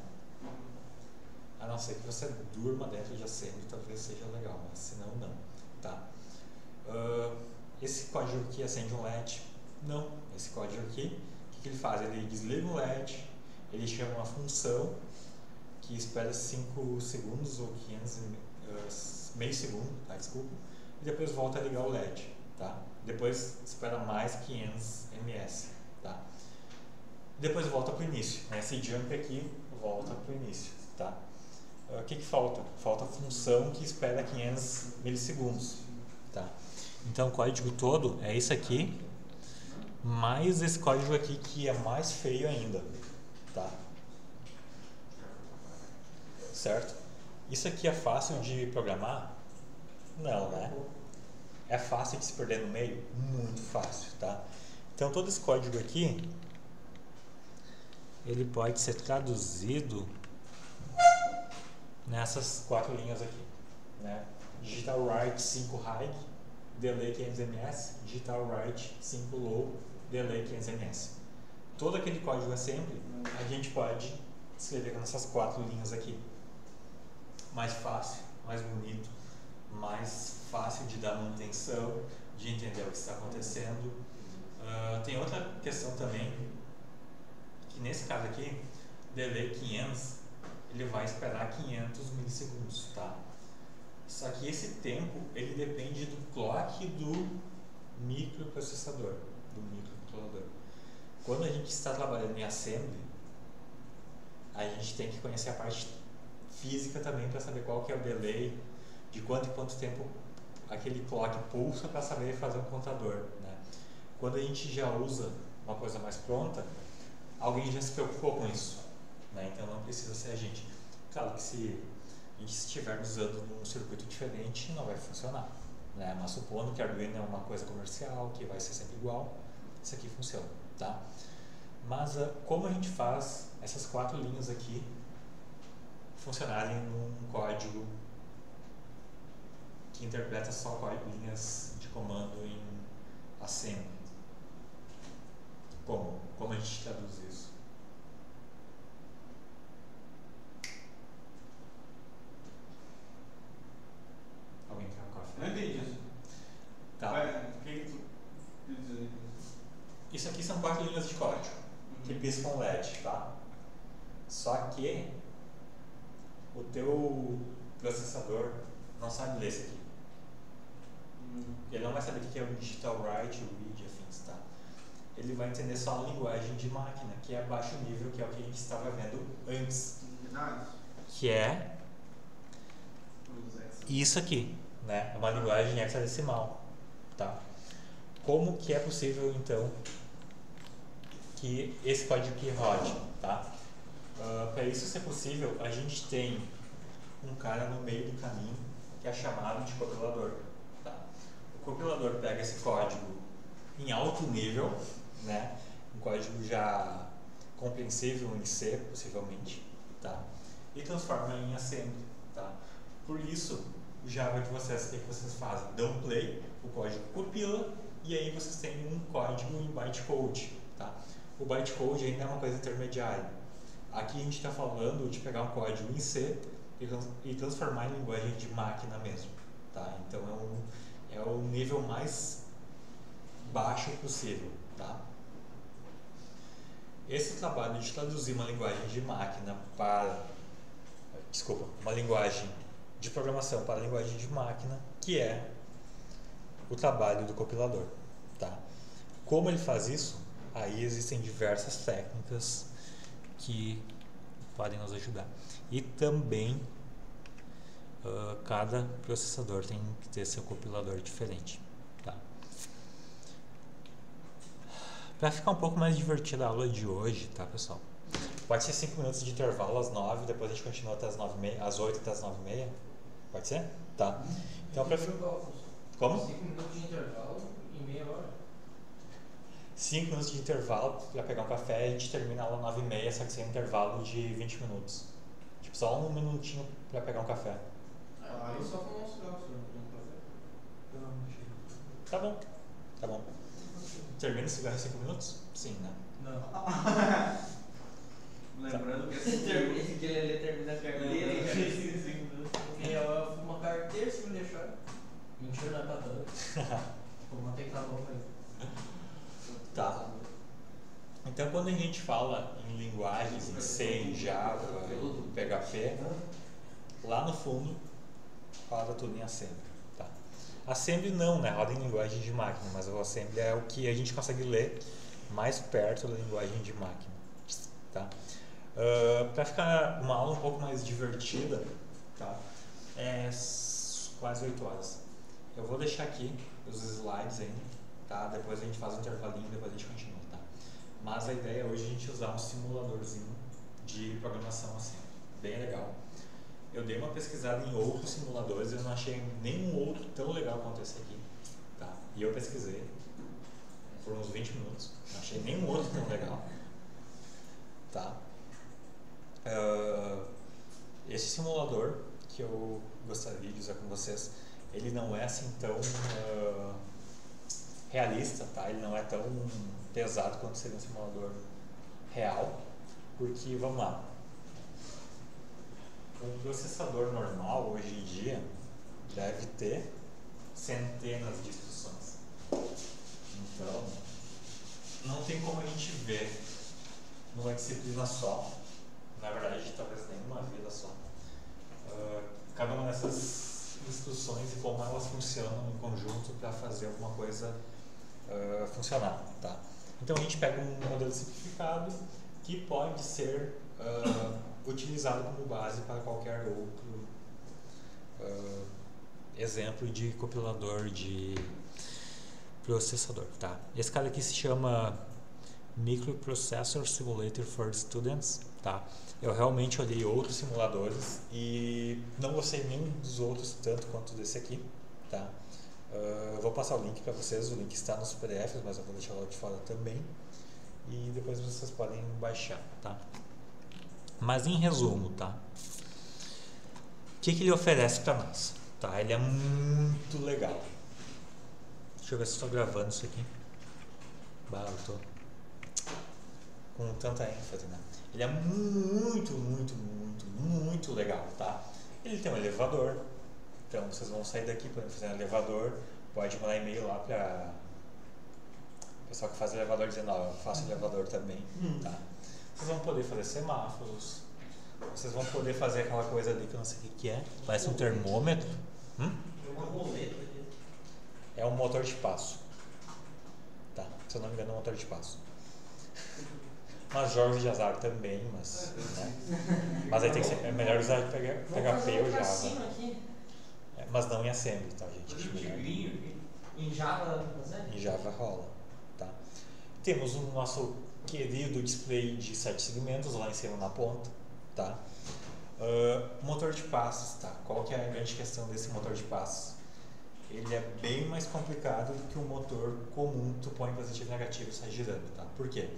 A não ser que você durma dentro de assembly, talvez seja legal, mas senão não, tá? Esse código aqui acende um LED? Não. Esse código aqui, o que ele faz? Ele desliga o LED, ele chama uma função que espera 5 segundos ou 500, meio segundo, tá? Desculpa, e depois volta a ligar o LED, tá? Depois espera mais 500 ms, tá? Depois volta para o início, né? Esse jump aqui volta para o início, tá? O que falta? Falta a função que espera 500 milissegundos, tá? Então o código todo é isso aqui, mais esse código aqui que é mais feio ainda, tá? Certo? Isso aqui é fácil de programar? Não, né? É fácil de se perder no meio? Muito fácil, tá? Então todo esse código aqui, ele pode ser traduzido nessas 4 linhas aqui, né? Digital write 5 high, delay 500 ms, digital write 5 low, delay 500 ms. Todo aquele código assembly a gente pode escrever nessas 4 linhas aqui. Mais fácil, mais bonito, mais fácil de dar manutenção, de entender o que está acontecendo. Tem outra questão também, que nesse caso aqui, delay 500, ele vai esperar 500 milissegundos, tá? Só que esse tempo, ele depende do clock do microprocessador, do microcontrolador. Quando a gente está trabalhando em assembly, a gente tem que conhecer a parte física também para saber qual que é o delay, de quanto em quanto tempo aquele clock pulsa para saber fazer um contador, né? Quando a gente já usa uma coisa mais pronta, alguém já se preocupou com isso, né? Então não precisa ser a gente. Claro que se a gente estiver usando num circuito diferente, não vai funcionar, né? Mas supondo que Arduino é uma coisa comercial, que vai ser sempre igual, isso aqui funciona, tá? Mas como a gente faz essas 4 linhas aqui funcionarem num código que interpreta só linhas de comando em assembly? Como a gente traduz isso? Alguém quer um café? Não entendi isso. Tá. O que tu quer dizer? Isso aqui são 4 linhas de código que piscam LED, tá? Só que o teu processador não sabe ler isso aqui. Ele não vai saber o que é o digital write, o read, afins, tá? Ele vai entender só a linguagem de máquina, que é baixo nível, que é o que a gente estava vendo antes. Que é isso aqui, né? É uma linguagem hexadecimal, tá? Como que é possível, então, que esse código aqui rode, tá? Para isso ser possível, a gente tem um cara no meio do caminho que é chamado de compilador, tá? O compilador pega esse código em alto nível, né? Um código já compreensível em C, possivelmente, tá? E transforma em assembly, tá? Por isso, o Java de vocês, o que vocês fazem? Dão play, o código compila e aí vocês têm um código em bytecode, tá? O bytecode ainda é uma coisa intermediária. Aqui a gente está falando de pegar um código em C e transformar em linguagem de máquina mesmo, tá? Então é o nível mais baixo possível, tá? Esse trabalho de traduzir uma linguagem de máquina para, uma linguagem de programação para a linguagem de máquina, que é o trabalho do compilador, tá? Como ele faz isso? Aí existem diversas técnicas que podem nos ajudar. E também cada processador tem que ter seu compilador diferente, tá? Para ficar um pouco mais divertida a aula de hoje, tá, pessoal? Pode ser 5 minutos de intervalo às 9, depois a gente continua até às 9h30, às 8 até às 9h30? Pode ser? Tá. Então, como? 5 minutos de intervalo e meia hora. 5 minutos de intervalo para pegar um café e a gente termina a aula 9h30, só que sem um intervalo de 20 minutos. Tipo, só um minutinho para pegar um café. Aí só fumar um cigarro, senhor, não tem café. Tá bom. Tá bom. Termina o cigarro em 5 minutos? Sim, né? Não. Lembrando que Que ele termina a carteira em 5 minutos. Eu fumo uma carteira se me deixar. Mentira, não é pra tanto. Vou ter que estar louco aí. Tá. Então, quando a gente fala em linguagens, em C, em Java, em PHP, lá no fundo, roda tudo em Assembly. Tá? Assembly não, né? Roda em linguagem de máquina, mas o Assembly é o que a gente consegue ler mais perto da linguagem de máquina. Tá? Para ficar uma aula um pouco mais divertida, tá? É quase 8 horas. Eu vou deixar aqui os slides ainda, tá? Depois a gente faz um intervalinho, depois a gente continua, tá? Mas a ideia hoje é a gente usar um simuladorzinho de programação assim, bem legal. Eu dei uma pesquisada em outros simuladores e eu não achei nenhum outro tão legal quanto esse aqui, tá? E eu pesquisei por uns 20 minutos, não achei nenhum outro tão legal, tá? Esse simulador que eu gostaria de usar com vocês, ele não é assim tão realista, tá? Ele não é tão pesado quanto seria um simulador real, porque, vamos lá, um processador normal hoje em dia deve ter centenas de instruções. Então, não tem como a gente ver numa disciplina só, na verdade, talvez nenhuma vida só, cada uma dessas instruções e como elas funcionam em conjunto para fazer alguma coisa funcionar, tá? Então a gente pega um modelo simplificado que pode ser utilizado como base para qualquer outro exemplo de compilador de processador, tá? Esse cara aqui se chama Microprocessor Simulator for Students, tá? Eu realmente olhei outros simuladores e não gostei nenhum dos outros tanto quanto desse aqui, tá? Eu vou passar o link para vocês, o link está nos PDFs, mas eu vou deixar lá de fora também e depois vocês podem baixar, tá? Mas em resumo, tá? O que ele oferece para nós, tá? Ele é muito legal. Deixa eu ver se estou gravando isso aqui. Bah, eu tô com tanta ênfase, né? Ele é muito legal, tá? Ele tem um elevador, então vocês vão sair daqui para fazer um elevador, pode mandar e-mail lá para o pessoal que faz elevador dizendo, ó, eu faço elevador também, tá? Vocês vão poder fazer semáforos, vocês vão poder fazer aquela coisa ali que eu não sei o que é, parece um termômetro. É um motor de passo, tá? Se eu não me engano é um motor de passo. Mas jogos de azar também, mas, né? Mas aí tem que ser, é melhor usar PHP ou Java. Mas não em Assembly, tá, gente? Em Java, em Java rola, tá? Temos o nosso querido display de 7 segmentos lá em cima na ponta, tá? Motor de passos, tá? Qual que é a grande questão desse motor de passos? Ele é bem mais complicado do que um motor comum, tu põe positivo e negativo e sai girando, tá? Por quê?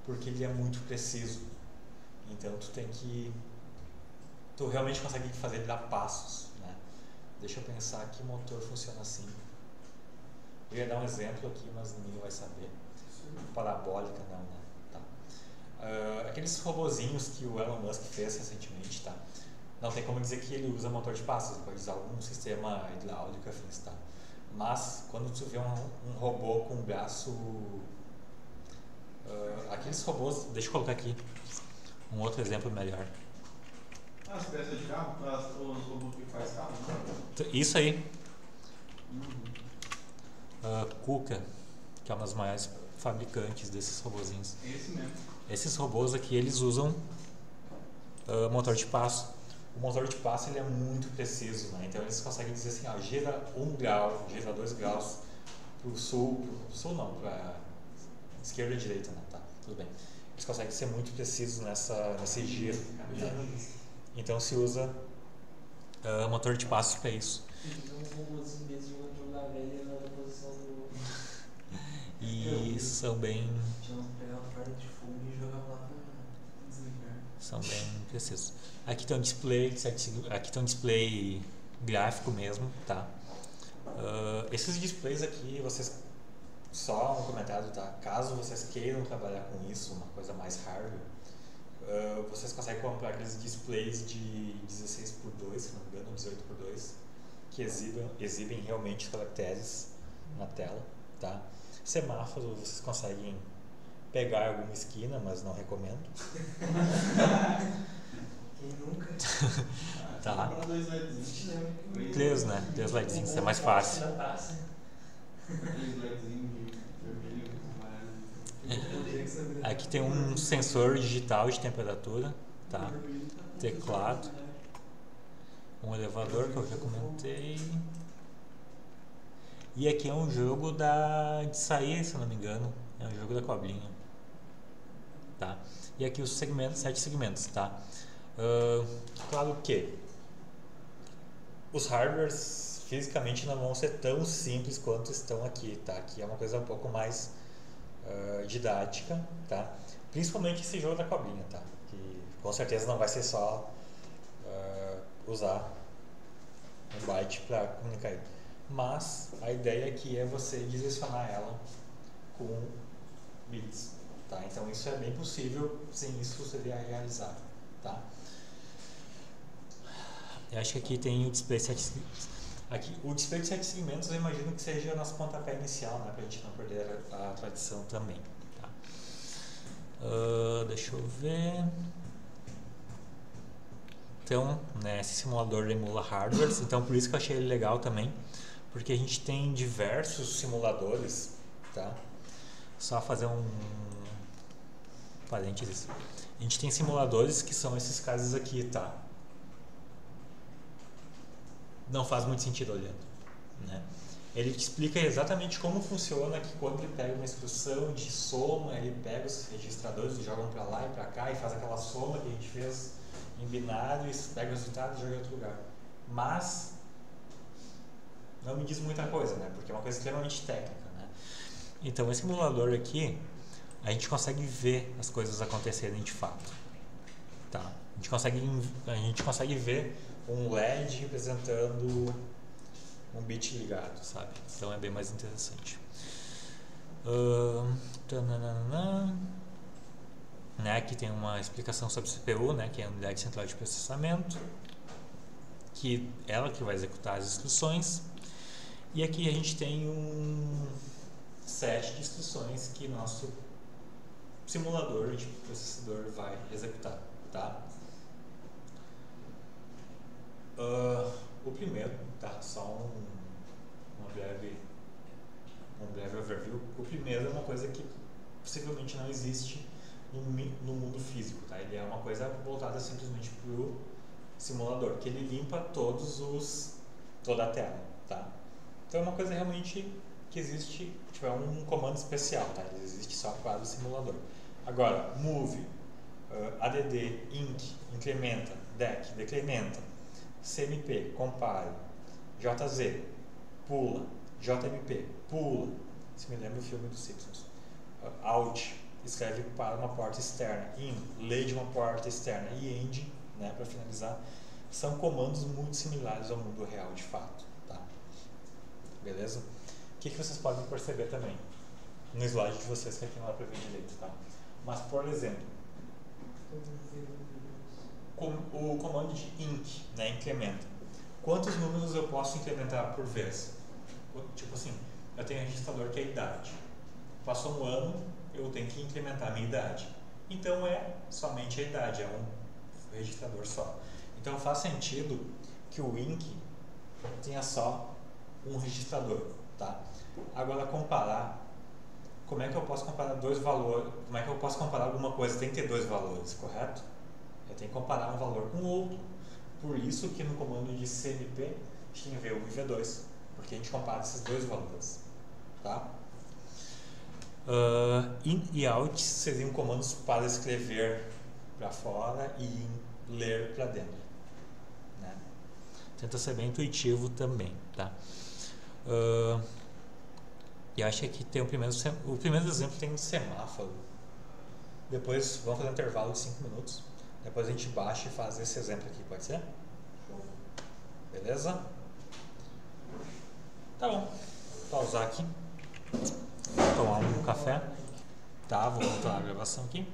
Porque ele é muito preciso, então tu realmente consegue fazer ele dar passos, né? Deixa eu pensar que motor funciona assim. Eu ia dar um exemplo aqui, mas ninguém vai saber. Parabólica não, né? Tá. Aqueles robozinhos que o Elon Musk fez recentemente, tá? Não tem como dizer que ele usa motor de passos, ele pode usar algum sistema hidráulico afins, tá? Mas quando tu vê um robô com um braço aqueles robôs, deixa eu colocar aqui um outro exemplo melhor. As peças de carro, os robôs que faz carro, não? Isso aí. Kuka, que é uma das maiores fabricantes desses robozinhos. É esse mesmo. Esses robôs aqui, eles usam motor de passo. O motor de passo ele é muito preciso, né? Então eles conseguem dizer assim, gira 1 grau, gira 2 graus pro sul não, para esquerda e direita, né? Tá, tudo bem. Eles conseguem ser muito precisos nesse giro. Né? Então se usa motor de passo para isso. E são bem precisos. Aqui tem um display gráfico mesmo, tá? Esses displays aqui, vocês só um comentário, tá? Caso vocês queiram trabalhar com isso, uma coisa mais hardware, vocês conseguem comprar aqueles displays de 16:2, se não me engano, 18:2, que exibem realmente os caracteres na tela, tá? Semáforo vocês conseguem pegar alguma esquina, mas não recomendo. Quem nunca? Tá. Para 2 LEDs. 3, né? 3 LEDzinhos, é mais fácil. 3 LEDs vermelho, amarelo. Aqui tem um sensor digital de temperatura, tá? Teclado, um elevador que eu já comentei. E aqui é um jogo de sair, se eu não me engano, é um jogo da cobrinha, tá? E aqui os segmentos, 7 segmentos, tá? Claro que os hardwares fisicamente não vão ser tão simples quanto estão aqui, tá? Aqui é uma coisa um pouco mais didática, tá? Principalmente esse jogo da cobrinha, tá? Que com certeza não vai ser só usar um byte para comunicar. Mas a ideia aqui é você direcionar ela com bits, tá? Então isso é bem possível, sim, isso seria realizado, tá? Eu acho que aqui tem o display 7 aqui, o display de 7 segmentos eu imagino que seja nosso pontapé inicial, né? Pra gente não perder a tradição também, tá? Deixa eu ver. Então, né, esse simulador emula hardwares, então por isso que eu achei ele legal também, porque a gente tem diversos simuladores, tá? Só fazer um parênteses. A gente tem simuladores que são esses casos aqui, tá? Não faz muito sentido olhando, né? Ele te explica exatamente como funciona, que quando ele pega uma instrução de soma, ele pega os registradores e joga um para lá e para cá e faz aquela soma que a gente fez em binário e pega o resultado e joga em outro lugar. Mas não me diz muita coisa, né? Porque é uma coisa extremamente técnica, né? Então, esse simulador aqui, a gente consegue ver as coisas acontecerem de fato, tá? A gente consegue ver um LED representando um bit ligado, sabe? Então é bem mais interessante. Né, aqui tem uma explicação sobre o CPU, né, que é a unidade central de processamento, que ela que vai executar as instruções. E aqui a gente tem um set de instruções que nosso simulador de processador vai executar, tá? O primeiro, tá? Só um breve overview. O primeiro é uma coisa que possivelmente não existe no mundo físico, tá? Ele é uma coisa voltada simplesmente para o simulador, que ele limpa toda a tela, tá? Então é uma coisa realmente que existe, tipo, é um comando especial, tá? Ele existe só para o simulador. Agora, move, add, inc, incrementa, dec, decrementa, cmp, compare, jz, pula, jmp, pula. Isso me lembra o filme dos Simpsons. Out, escreve para uma porta externa. In, lê de uma porta externa. E end, né, para finalizar, são comandos muito similares ao mundo real, de fato, tá? Beleza? O que vocês podem perceber também no slide de vocês, que aqui não dá para ver direito, tá? Mas, por exemplo, o comando de inc, né, incrementa. Quantos números eu posso incrementar por vez? Tipo assim, eu tenho um registrador que é a idade. Passou um ano, eu tenho que incrementar a minha idade. Então é somente a idade, é um registrador só. Então faz sentido que o Wink tenha só um registrador, tá? Agora comparar, como é que eu posso comparar dois valores? Como é que eu posso comparar alguma coisa? Tem que ter dois valores, correto? Eu tenho que comparar um valor com o outro. Por isso que no comando de CMP a gente tem V1 e V2, porque a gente compara esses dois valores, tá? In e out seriam comandos para escrever para fora e ler para dentro, né? Tenta ser bem intuitivo também, tá? E acho que aqui tem o primeiro exemplo tem um semáforo. Depois vamos fazer um intervalo de 5 minutos. Depois a gente baixa e faz esse exemplo aqui, pode ser? Beleza? Tá bom. Vou pausar aqui. Vou tomar um café. Tá, vou voltar a gravação aqui.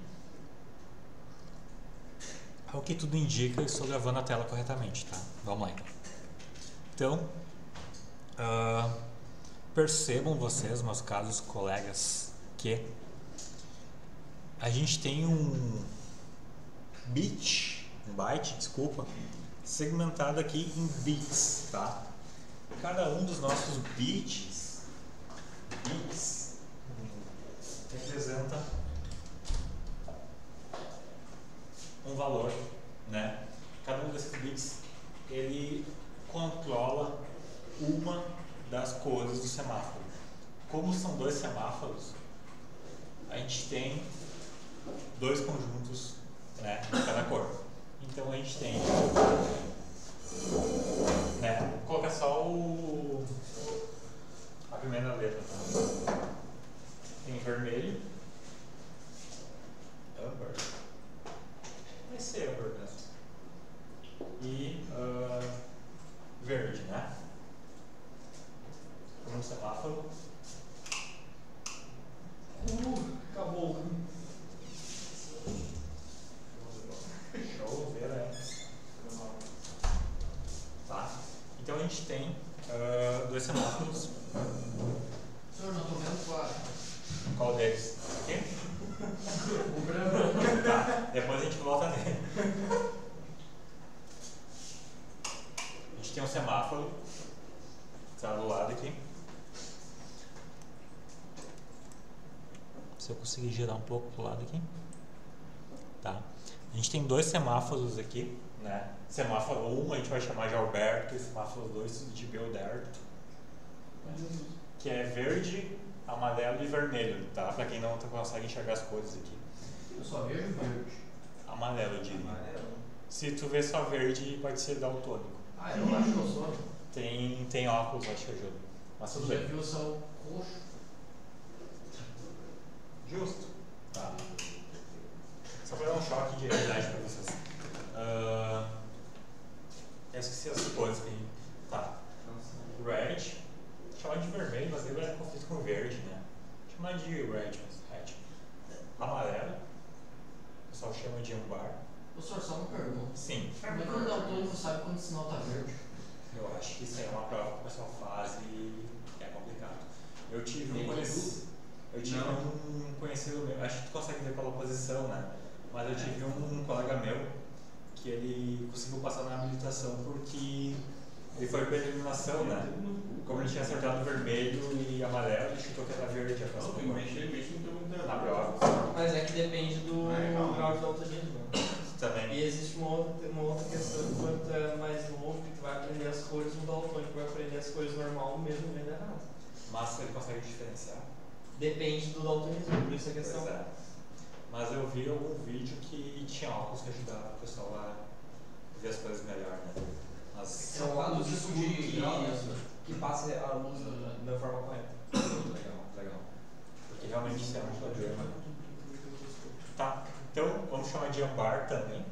Ao que tudo indica, eu estou gravando a tela corretamente, tá? Vamos lá então. Percebam vocês, meus caros colegas, que a gente tem um byte, desculpa, segmentado aqui em bits, tá? Cada um dos nossos bits representa um valor, né? Cada um desses bits ele controla uma das cores do semáforo. Como são dois semáforos, a gente tem dois conjuntos, né, de cada cor. Então a gente tem, né, vou colocar só a primeira letra. Tem vermelho, amber, vai ser amber mesmo, e verde, né? Um semáforo. Acabou. Show, tá? Então a gente tem dois semáforos. Senhor, não tô vendo claro. Qual deles? Aqui? O branco. Tá, depois a gente volta nele. A gente tem um semáforo, tá do lado aqui. Se eu conseguir girar um pouco pro lado aqui. Tá. A gente tem dois semáforos aqui, né? Semáforo 1 a gente vai chamar de Alberto e semáforo 2 de Belderto, que é verde, amarelo e vermelho, tá? Pra quem não consegue enxergar as cores aqui. Eu só vejo verde. Amarelo, eu diria. Se tu vê só verde, pode ser daltônico. Ah, eu acho que eu sou. Tem óculos, acho que ajuda. Mas tudo Você já bem. viu o céu roxo? Justo. Tá. Só para dar um choque de realidade para vocês. Eu esqueci as cores aqui. Tá. Red. Chamar de vermelho, mas ele vai conflito com verde, né? Chamar de red. Amarelo. O pessoal chama de ambar. Professor, só uma pergunta. Sim. Como é que o daltônico sabe quando o sinal tá verde? Eu acho que isso aí é uma prova que o pessoal faz e é complicado. Eu tive um conhecido meu, acho que tu consegue ver pela posição, né? Mas eu tive um colega meu que ele conseguiu passar na habilitação porque ele foi para eliminação, né? Como ele tinha acertado vermelho e amarelo, ele chutou que era verde a próxima cor. Na prova. Mas é que depende do grau de daltonismo. Também. E existe uma outra questão, quando tu é mais novo e tu vai aprender as cores, um daltônico vai aprender as cores normal mesmo vendo errado. Mas ele consegue diferenciar? Depende do daltonismo, por isso a questão. Pois é. Mas eu vi algum vídeo que tinha óculos que ajudavam o pessoal a ver as coisas melhor, né? Mas São óculos que passem a luz da forma correta. legal. Porque realmente isso é um problema. Tá, então vamos chamar de ambar também.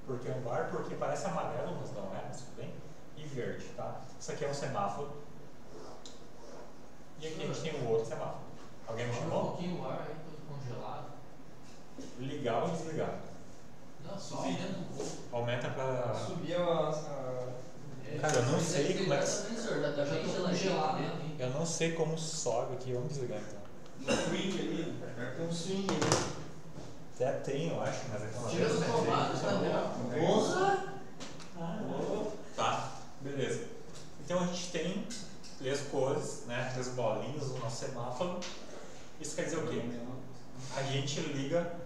Por que ambar? Porque parece amarelo, mas não é, mas tudo bem. E verde, tá? Isso aqui é um semáforo. E aqui a gente tem um outro semáforo. Alguém me Um chamou? pouquinho o ar aí, todo congelado. Ligar ou desligar? Não, só aumenta um pouco. Aumenta pra... Subir a... Cara, eu não sei como é que... Já tô congelado, né? Eu não sei como sobe aqui, vamos desligar então. No swing ali. Tem um swing ali. Até tem, eu acho, mas é que Tira as tomadas, tá bom? Porra! gente liga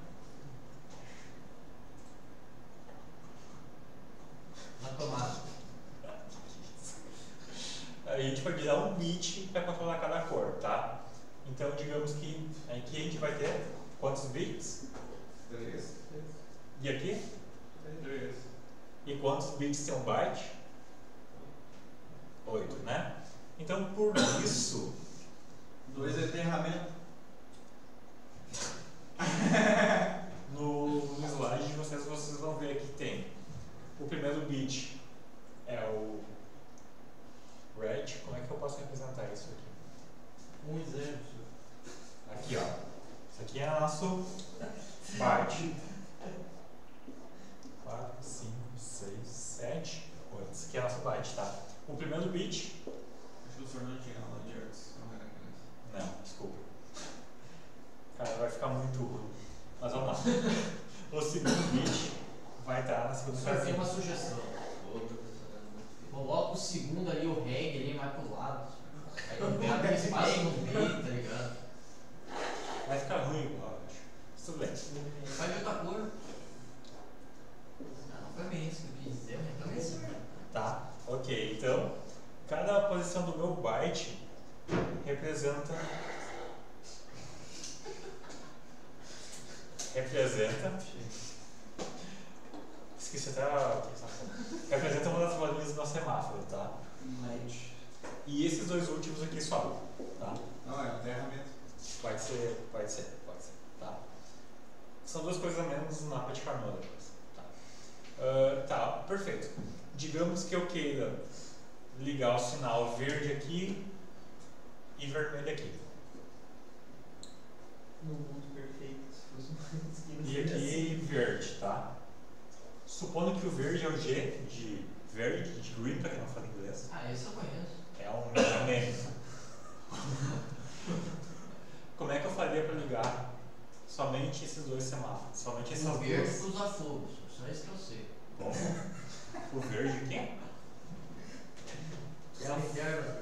Na tomada. a gente vai dar um bit para controlar cada cor, tá? Então digamos que aqui a gente vai ter quantos bits? 3. E aqui? 3. E quantos bits tem um byte? 8, né? Então por isso 2 é enterramento. no slide de vocês vão ver que tem o primeiro bit é o red. Como é que eu posso representar isso aqui? 1 e 0. Aqui, ó. Isso aqui é nosso byte. 4, 5, 6, 7, 8. Isso aqui é nosso byte, tá? O primeiro bit. Acho que o Fernando tinha aula de artes. Não era criança. Não, desculpa. Cara, vai ficar muito ruim. Mas vamos lá. O segundo bit vai estar na segunda Só tem uma casinha. sugestão. Coloca o segundo ali, o reg ali mais pro lado. Aí não tem aquele espaço no meio, tá ligado? Vai ficar ruim igual, eu acho. Mas tudo bem. Faz de outra cor. Não foi bem isso que eu quis dizer, mas também certo. Tá? Ok, então cada posição do meu byte representa esqueci até representa uma das bolinhas do nosso semáforo, tá? E esses dois últimos aqui sobem, tá? Não, é enterramento. Pode ser, tá? São duas coisas a menos no mapa de Carnot depois, tá? Tá, perfeito. Digamos que eu queira ligar o sinal verde aqui e vermelho aqui. No mundo perfeito, se fosse uma esquina. E aqui verde, tá? Supondo que o verde é o G de verde, de green, pra quem não fala inglês. Ah, esse eu conheço. É um meme. Como é que eu faria para ligar somente esses dois semáforos? Somente essas O verde duas? cruza fogos, só isso que eu sei. O verde quem? É o inferno.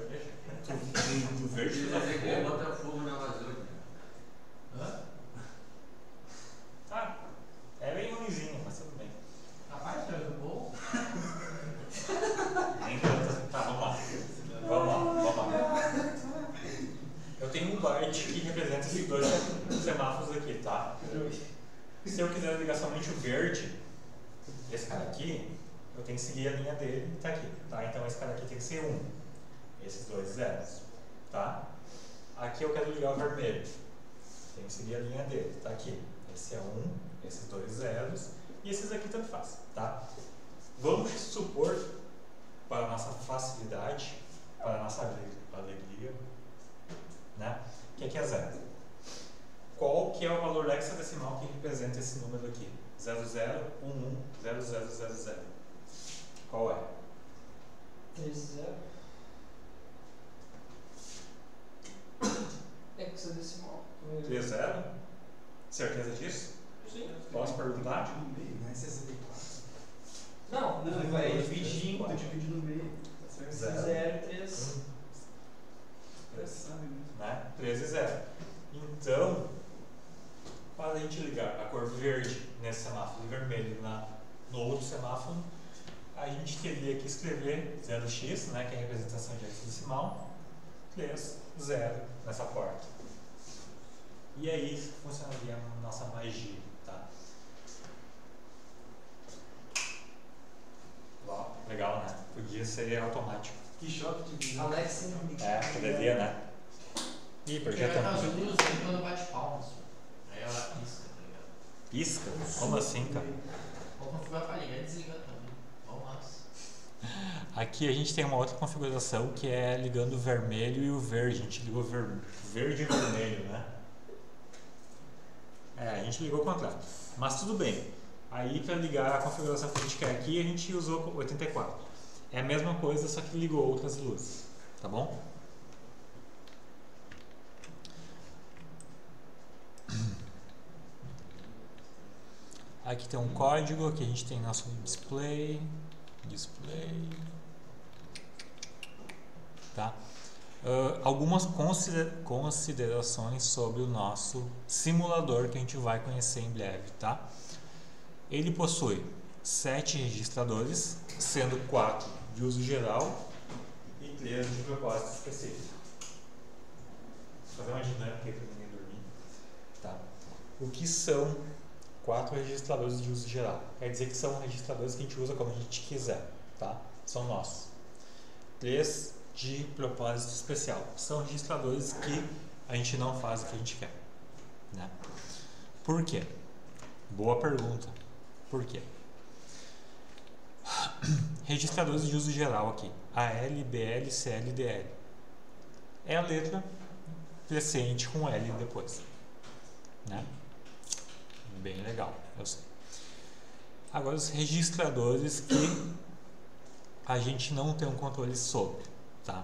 Do verde cruza fogo. Bota fogo na Amazônia. Hã? Tá. É bem ruimzinho, mas tudo bem. Rapaz, tu é do povo? Nem tanto. Tá, vamos lá. Vamos lá. Eu tenho um byte que representa esses dois semáforos aqui, tá? Se eu quiser ligar somente o verde, esse cara aqui, eu tenho que seguir a linha dele e tá aqui, tá? Então esse cara aqui tem que ser 1. Esses dois zeros, tá? Aqui eu quero ligar o vermelho. Tem que seguir a linha dele, tá aqui. Esse é 1, esses dois zeros e esses aqui tanto faz, tá? Vamos supor, para a nossa facilidade, para a nossa alegria, né? Que aqui é 0. Qual que é o valor hexadecimal que representa esse número aqui? 00110000. Qual é? 30. Hexadecimal. 30? Certeza disso? Sim. Posso perguntar? Não é 64. Não, Não, vai é dividir em divide no meio. Tá certo? 0 e 3. Sabe, né? Né? 13 e 0. Então, para a gente ligar a cor verde nesse semáforo e vermelho no outro semáforo, a gente teria que escrever 0x, né, que é a representação de hexadecimal, 3, 0 nessa porta. E aí funcionaria a nossa magia, tá? Ó, legal, né? Podia ser automático. Que choque de visão. Alex É, poderia, né? Ih, Porque vai projetando. estar as luzes aí quando bate palmas. Aí ela pisca, tá ligado? Pisca? Como assim, cara? Ou quando vai pra ligar e desligar também. Vamos lá. Aqui a gente tem uma outra configuração que é ligando o vermelho e o verde. A gente ligou verde e vermelho, né? É, a gente ligou o contrário. Mas tudo bem. Aí para ligar a configuração que a gente quer aqui, a gente usou 84. É a mesma coisa, só que ligou outras luzes. Tá bom? Aqui tem um código, aqui a gente tem nosso display, tá? Algumas considerações sobre o nosso simulador que a gente vai conhecer em breve, tá? Ele possui 7 registradores, sendo 4 de uso geral e 3 de propósito específico. Vou fazer uma dinâmica aí para ninguém dormir. Tá. O que são 4 registradores de uso geral? Quer dizer que são registradores que a gente usa como a gente quiser, tá? São nossos. 3 de propósito especial. São registradores que a gente não faz o que a gente quer, né? Por quê? Boa pergunta. Por quê? Registradores de uso geral aqui. AL, BL, CL, DL. É a letra precedente com L depois, né? Bem legal, eu sei. Agora os registradores que a gente não tem um controle sobre, tá?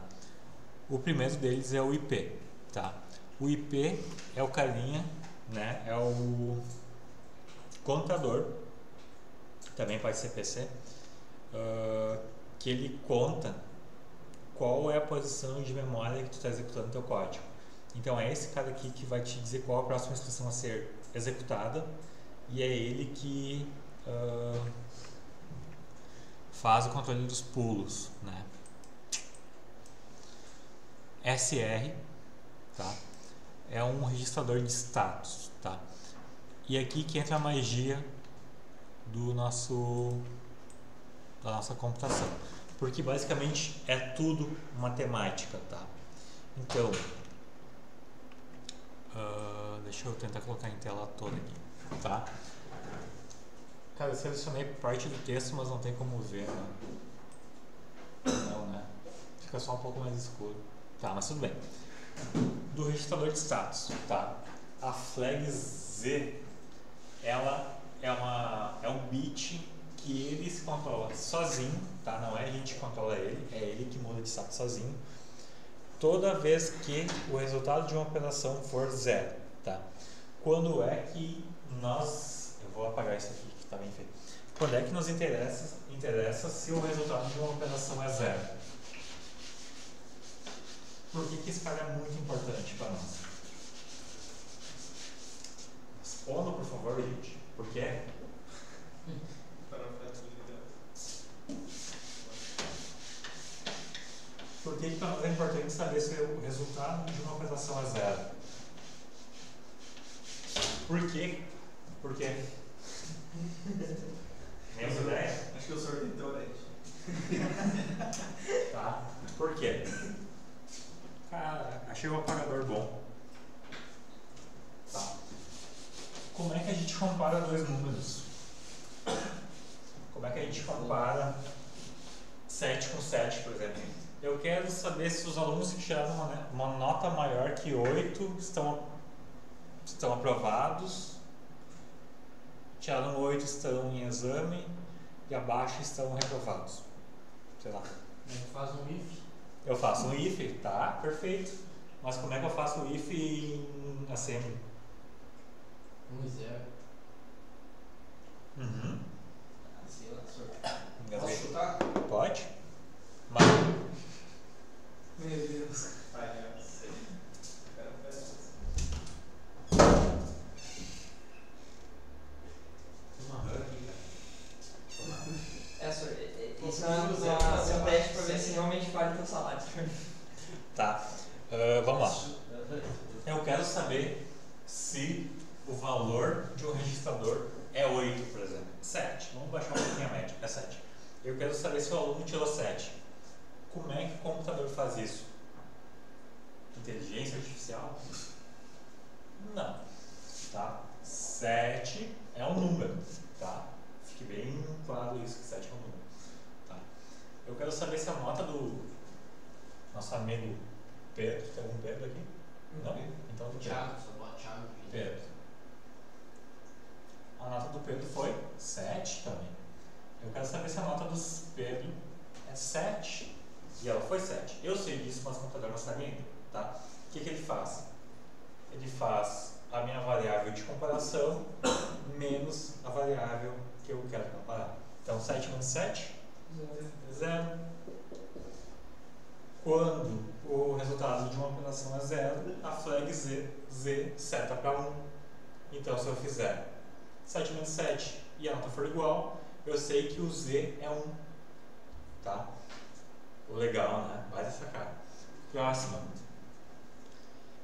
O primeiro deles é o IP, tá? O IP é o carinha, né? É o contador, também pode ser PC, que ele conta qual é a posição de memória que tu está executando no teu código. Então é esse cara aqui que vai te dizer qual a próxima instrução a ser executada e é ele que faz o controle dos pulos, né? SR, tá? É um registrador de status, tá? E aqui que entra a magia da nossa computação, porque basicamente é tudo matemática, tá? Então, deixa eu tentar colocar em tela toda aqui, tá? Cara, eu selecionei parte do texto, mas não tem como ver, né? Não, né? Fica só um pouco mais escuro. Tá, mas tudo bem. Do registrador de status, tá? A flag Z, ela é um bit que ele se controla sozinho, tá? Não é a gente que controla ele, é ele que muda de status sozinho. Toda vez que o resultado de uma operação for 0, tá? Quando é que eu vou apagar isso aqui que está bem feito. Quando é que nos interessa se o resultado de uma operação é 0? Por que esse cara é muito importante para nós? Respondam, por favor, gente. Por quê? Por que para nós é importante saber se o resultado de uma operação é 0? Por quê? Por quê? Nenhuma ideia? Acho que eu sorteio teorético. Tá. Por quê? Cara, achei o apagador bom. Tá. Como é que a gente compara dois números? Como é que a gente compara 7 com 7, por exemplo? Eu quero saber se os alunos que tiraram uma nota maior que 8 estão aprovados, tiraram 8 estão em exame e abaixo estão reprovados. Sei lá. A gente faz um if. Eu faço um if, tá? Perfeito. Mas como é que eu faço o if em assembly? 1 e 0. Uhum. Sei lá, sorteio. Posso chutar? Pode? Mas Meu Deus. Vai, eu sei. Isso é um teste pra ver se realmente vale o teu salário. tá. Vamos lá. Eu quero saber se o valor de um registrador é 8, por exemplo. 7. Vamos baixar um pouquinho a média. É 7. Eu quero saber se o aluno tirou 7. Como é que o computador faz isso? Inteligência artificial? Não. Tá? 7 é um número. Tá? Fique bem claro isso, que 7 é um número. Tá? Eu quero saber se a nota do nosso amigo Pedro, tem algum Pedro aqui? Não? Então do Pedro. Thiago, só bota Thiago. Pedro. A nota do Pedro foi 7 também. Eu quero saber se a nota do Pedro é 7. E ela foi 7. Eu sei disso, mas o computador não sabe ainda. Tá? O que ele faz? Ele faz a minha variável de comparação menos a variável que eu quero comparar. Então 7 menos 7? 0. Quando o resultado de uma operação é 0, a flag Z seta para 1. Então, se eu fizer 7 menos 7 e a nota for igual, eu sei que o Z é 1. Tá? Legal, né? Vai dessa cara. Próxima.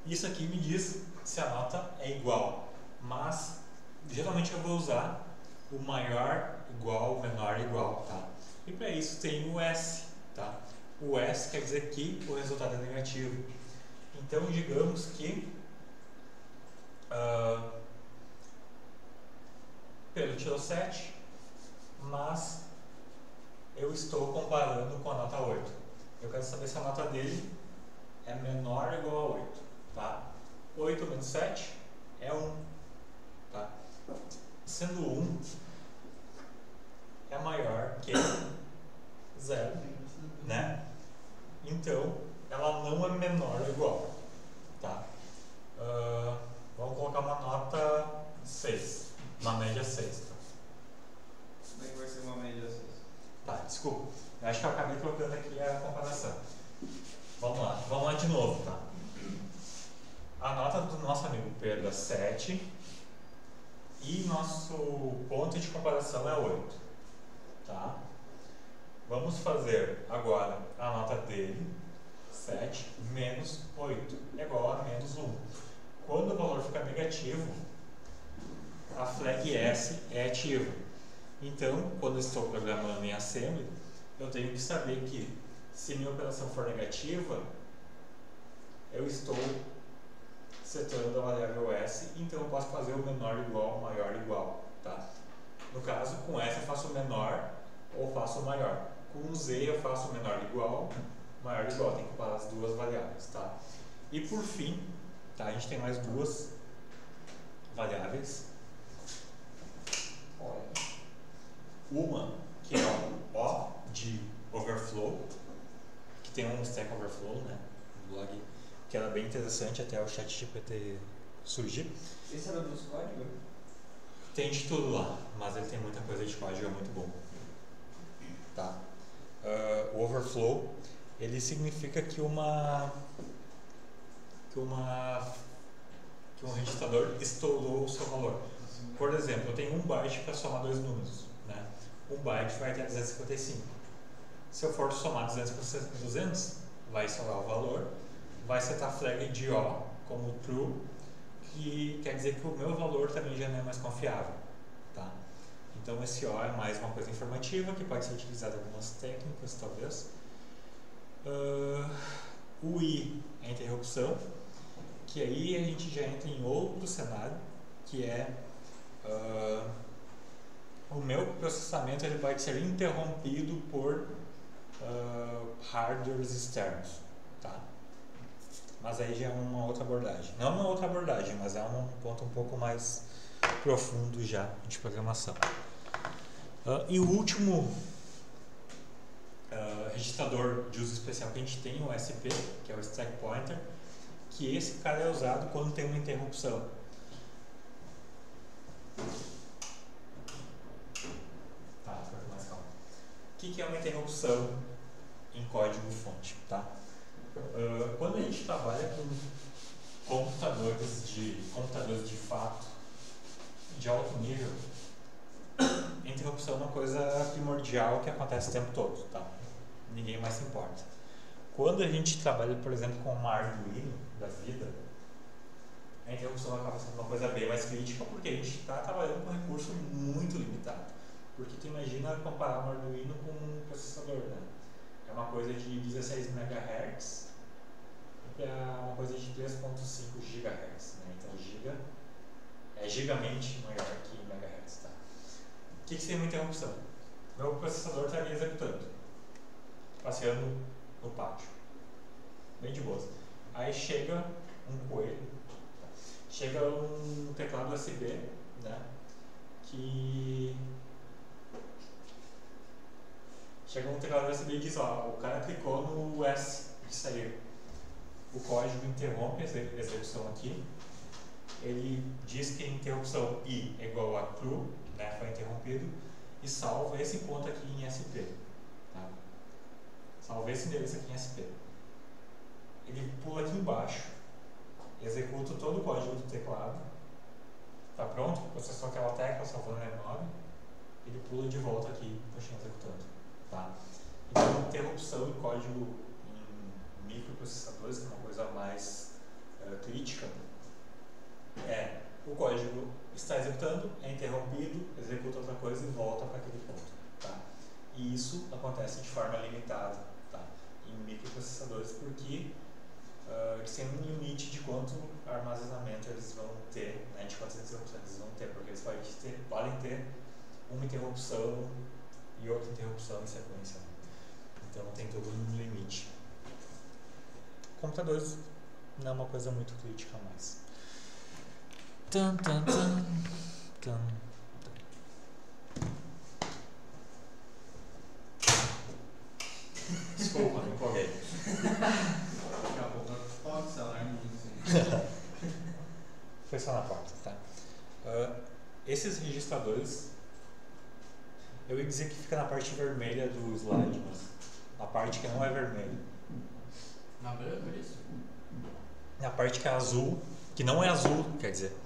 Isso aqui me diz se a nota é igual, mas geralmente eu vou usar o maior igual, o menor igual, tá? E para isso tem o S, tá? O S quer dizer que o resultado é negativo. Então, digamos que Pedro tirou 7, mas eu estou comparando com a nota 8. Eu quero saber se a nota dele é menor ou igual a 8, tá? 8 menos 7 é 1, tá? Sendo 1 é maior que 0, né? Então, ela não é menor ou igual, tá? Vamos colocar uma nota 6, uma média 6, tá? Como é que vai ser uma média 6? Tá, desculpa. Eu acho que eu acabei colocando aqui a comparação. Vamos lá de novo, tá? A nota do nosso amigo Pedro é 7 e nosso ponto de comparação é 8, tá? Vamos fazer agora a nota dele, 7 menos 8, é igual a menos 1. Quando o valor fica negativo, a flag S é ativa. Então, quando eu estou programando em assembly, eu tenho que saber que se minha operação for negativa, eu estou setando a variável S, então eu posso fazer o menor igual, maior igual, tá? No caso, com S eu faço o menor ou faço o maior. Com Z eu faço o menor igual, maior igual, tem que comparar as duas variáveis, tá? E por fim, tá, a gente tem mais duas variáveis. Uma que é o O de overflow, que tem um Stack Overflow, né, no blog, que era bem interessante até o ChatGPT surgir. Esse era dos códigos? Tem de tudo lá, mas ele tem muita coisa de código, é muito bom. Tá. O overflow, ele significa que um registrador estourou o seu valor. Por exemplo, eu tenho 1 byte para somar dois números, né? 1 byte vai até 255. Se eu for somar 200, vai estourar o valor, vai setar a flag de O como true, que quer dizer que o meu valor também já não é mais confiável, tá? Então esse O é mais uma coisa informativa que pode ser utilizada em algumas técnicas, talvez. O I é a interrupção, que aí a gente já entra em outro cenário, que é o meu processamento ele pode ser interrompido por hardwares externos, tá? Mas aí já é uma outra abordagem. Não uma outra abordagem, mas é um ponto um pouco mais profundo já de programação. E o último registrador de uso especial que a gente tem, o SP, que é o Stack Pointer, que esse cara é usado quando tem uma interrupção. Tá, fica mais calmo. O que é uma interrupção em código fonte, tá? Quando a gente trabalha com computadores de fato de alto nível, a interrupção é uma coisa primordial que acontece o tempo todo, tá? Ninguém mais se importa. Quando a gente trabalha, por exemplo, com uma Arduino da vida, a interrupção acaba sendo uma coisa bem mais crítica, porque a gente está trabalhando com um recurso muito limitado. Porque tu imagina comparar um Arduino com um processador, né? É uma coisa de 16 MHz para uma coisa de 3.5 GHz, né? Então giga é gigamente maior que megahertz, tá? O que seria uma interrupção? Meu processador estaria executando, passeando no pátio, bem de boas. Aí chega um coelho, chega um teclado USB, né? Chega um teclado USB e diz, ó, o cara clicou no S de sair. O código interrompe a execução aqui. Ele diz que a interrupção I é igual a true, né, foi interrompido, e salva esse ponto aqui em SP. Tá? Salva esse endereço aqui em SP. ele pula aqui embaixo, executa todo o código do teclado, tá pronto? Processou aquela tecla, salvou no R9, ele pula de volta aqui, continua executando, tá? Então, interrupção em código em microprocessadores, que é uma coisa mais crítica, o código está executando, é interrompido, executa outra coisa e volta para aquele ponto, tá? E isso acontece de forma limitada, tá? Em microprocessadores, porque eles têm um limite de quanto armazenamento eles vão ter, né, de quantas interrupções eles vão ter, porque eles podem ter uma interrupção e outra interrupção em sequência. Então tem todo um limite. Computadores não é uma coisa muito crítica mais. Tan, tan, tan, tan. Desculpa, me empolguei. Daqui a pouco toca esse alarme assim. Foi só na porta, tá? Esses registradores, eu ia dizer que fica na parte vermelha do slide, mas na parte que não é vermelha. Na branca, isso? Na parte que é azul, que não é azul, quer dizer,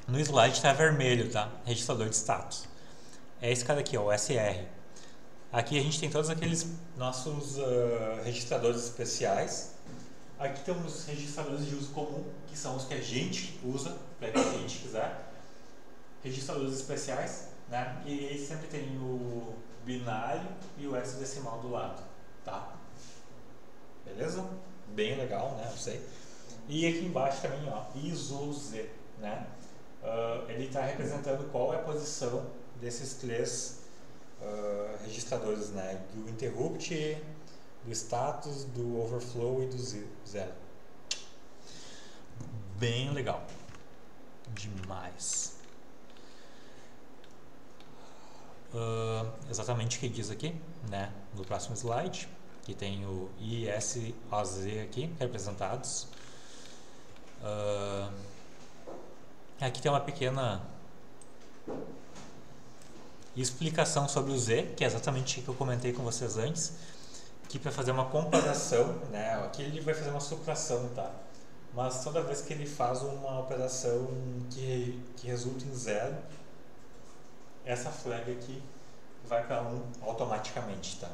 no slide está vermelho, tá? Registrador de status. É esse cara aqui, ó, o SR. Aqui a gente tem todos aqueles nossos registradores especiais. Aqui temos os registradores de uso comum, que são os que a gente usa, para que a gente quiser. Registradores especiais, né? E aí sempre tem o binário e o hexadecimal do lado, tá? Beleza? Bem legal, né? Eu sei. E aqui embaixo também, ó, ISO-Z, né? Ele está representando qual é a posição desses três registradores, né? Do interrupt, do status, do overflow e do zero. Bem legal. Demais. Exatamente o que diz aqui, né? No próximo slide, que tem o I, S, A, Z aqui representados. Aqui tem uma pequena explicação sobre o Z, que é exatamente o que eu comentei com vocês antes, que para fazer uma comparação, né? Aqui ele vai fazer uma supração, tá? Mas toda vez que ele faz uma operação que resulta em zero, essa flag aqui vai para 1 automaticamente, tá?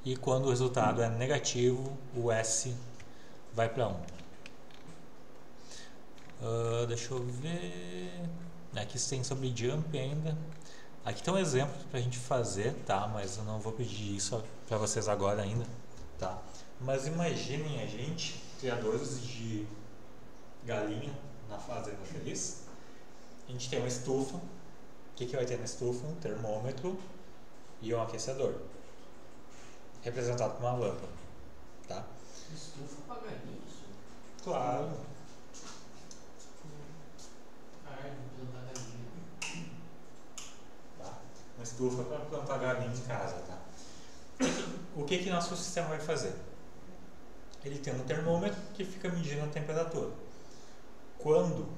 E quando o resultado é negativo, o S vai para 1. Deixa eu ver. Aqui tem sobre jump ainda. Aqui tem um exemplo para a gente fazer, tá? Mas eu não vou pedir isso para vocês agora ainda, tá? Mas imaginem a gente, criadores de galinha na fazenda feliz. A gente tem uma estufa. O que vai ter na estufa? Um termômetro e um aquecedor, representado por uma lâmpada, tá? Estufa pra galinha, isso? Claro. Carne, plantar galinha. Tá? Uma estufa para plantar galinha em casa, tá? O que nosso sistema vai fazer? Ele tem um termômetro que fica medindo a temperatura. Quando...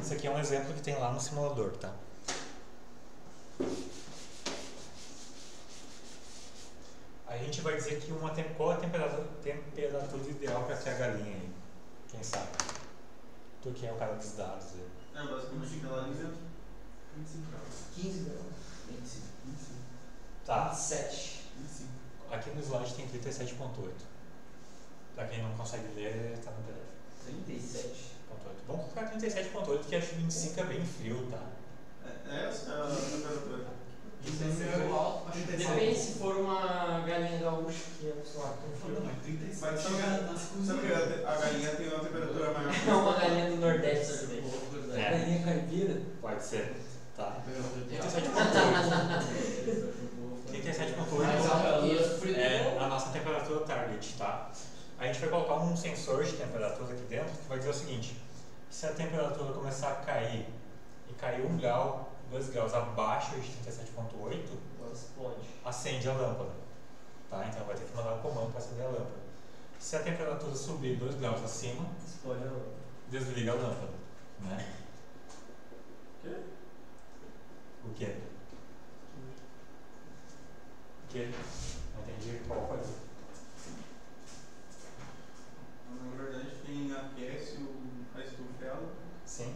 Isso aqui é um exemplo que tem lá no simulador, tá? A gente vai dizer que qual é a temperatura ideal para ter a galinha aí. Quem sabe? Tu que é o cara dos dados aí. Basicamente fica lá dentro. 15 graus. 25. Tá. 27. 25. Aqui no slide tem 37.8. Pra quem não consegue ler, tá no PDF. 37. Vamos colocar 37.8, que acho que 25 é bem frio, tá? Essa é a temperatura. Isso é meio alto. Depende se for uma galinha gaúcha, que é, sei lá, como frio. Mas 37 sabe que a galinha tem uma temperatura maior. É uma galinha do Nordeste. É. Galinha caipira. Pode ser. Tá. 37.8 Mais alto que isso, frio. é a nossa temperatura target, tá? A gente vai colocar um sensor de temperatura aqui dentro que vai dizer o seguinte: se a temperatura começar a cair e cair 1 grau, 2 graus abaixo de 37.8, acende a lâmpada, tá? Então vai ter que mandar um comando para acender a lâmpada. Se a temperatura subir 2 graus acima, desliga a lâmpada, né? O quê? Que não entendi qual foi. Na verdade, quem aquece a estufa é ela. Sim.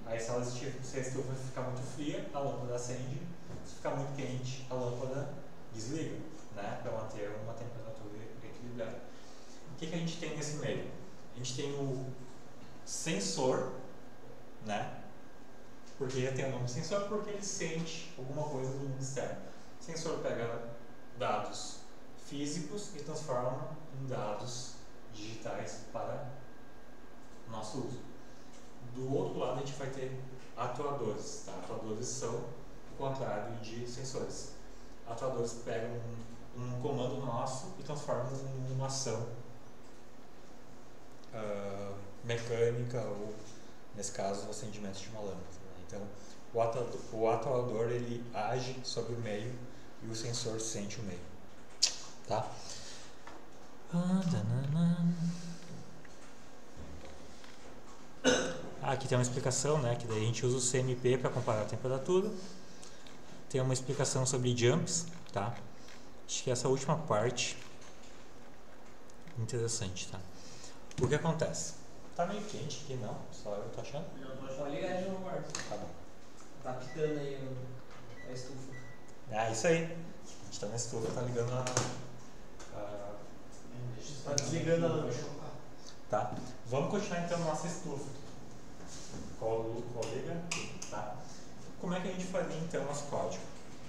Aí se a estufa ficar muito fria, a lâmpada acende. Se ficar muito quente, a lâmpada desliga, né? Para manter uma temperatura equilibrada. O que a gente tem nesse meio? A gente tem o sensor, né? Porque ele tem o nome sensor porque ele sente alguma coisa do mundo externo. O sensor pega dados físicos e transforma em dados digitais para nosso uso. Do outro lado a gente vai ter atuadores, tá? Atuadores são o contrário de sensores. Atuadores pegam um comando nosso e transformam em uma ação mecânica ou, nesse caso, o acendimento de uma lâmpada. Né? Então, o atuador ele age sobre o meio e o sensor sente o meio. Tá? Aqui tem uma explicação, né? Que daí a gente usa o CMP para comparar a temperatura. Tem uma explicação sobre jumps, tá? Acho que essa última parte interessante, tá? O que acontece? Tá meio quente aqui, não? Só eu tô achando? Pode ligar de novo, Marcos. Tá bom. Tá pitando aí a estufa. Ah, isso aí. A gente tá na estufa, tá ligando Tá desligando a lâmpada. Tá? Vamos continuar então na nossa estufa. Qual liga? Tá? Como é que a gente faria então nosso código?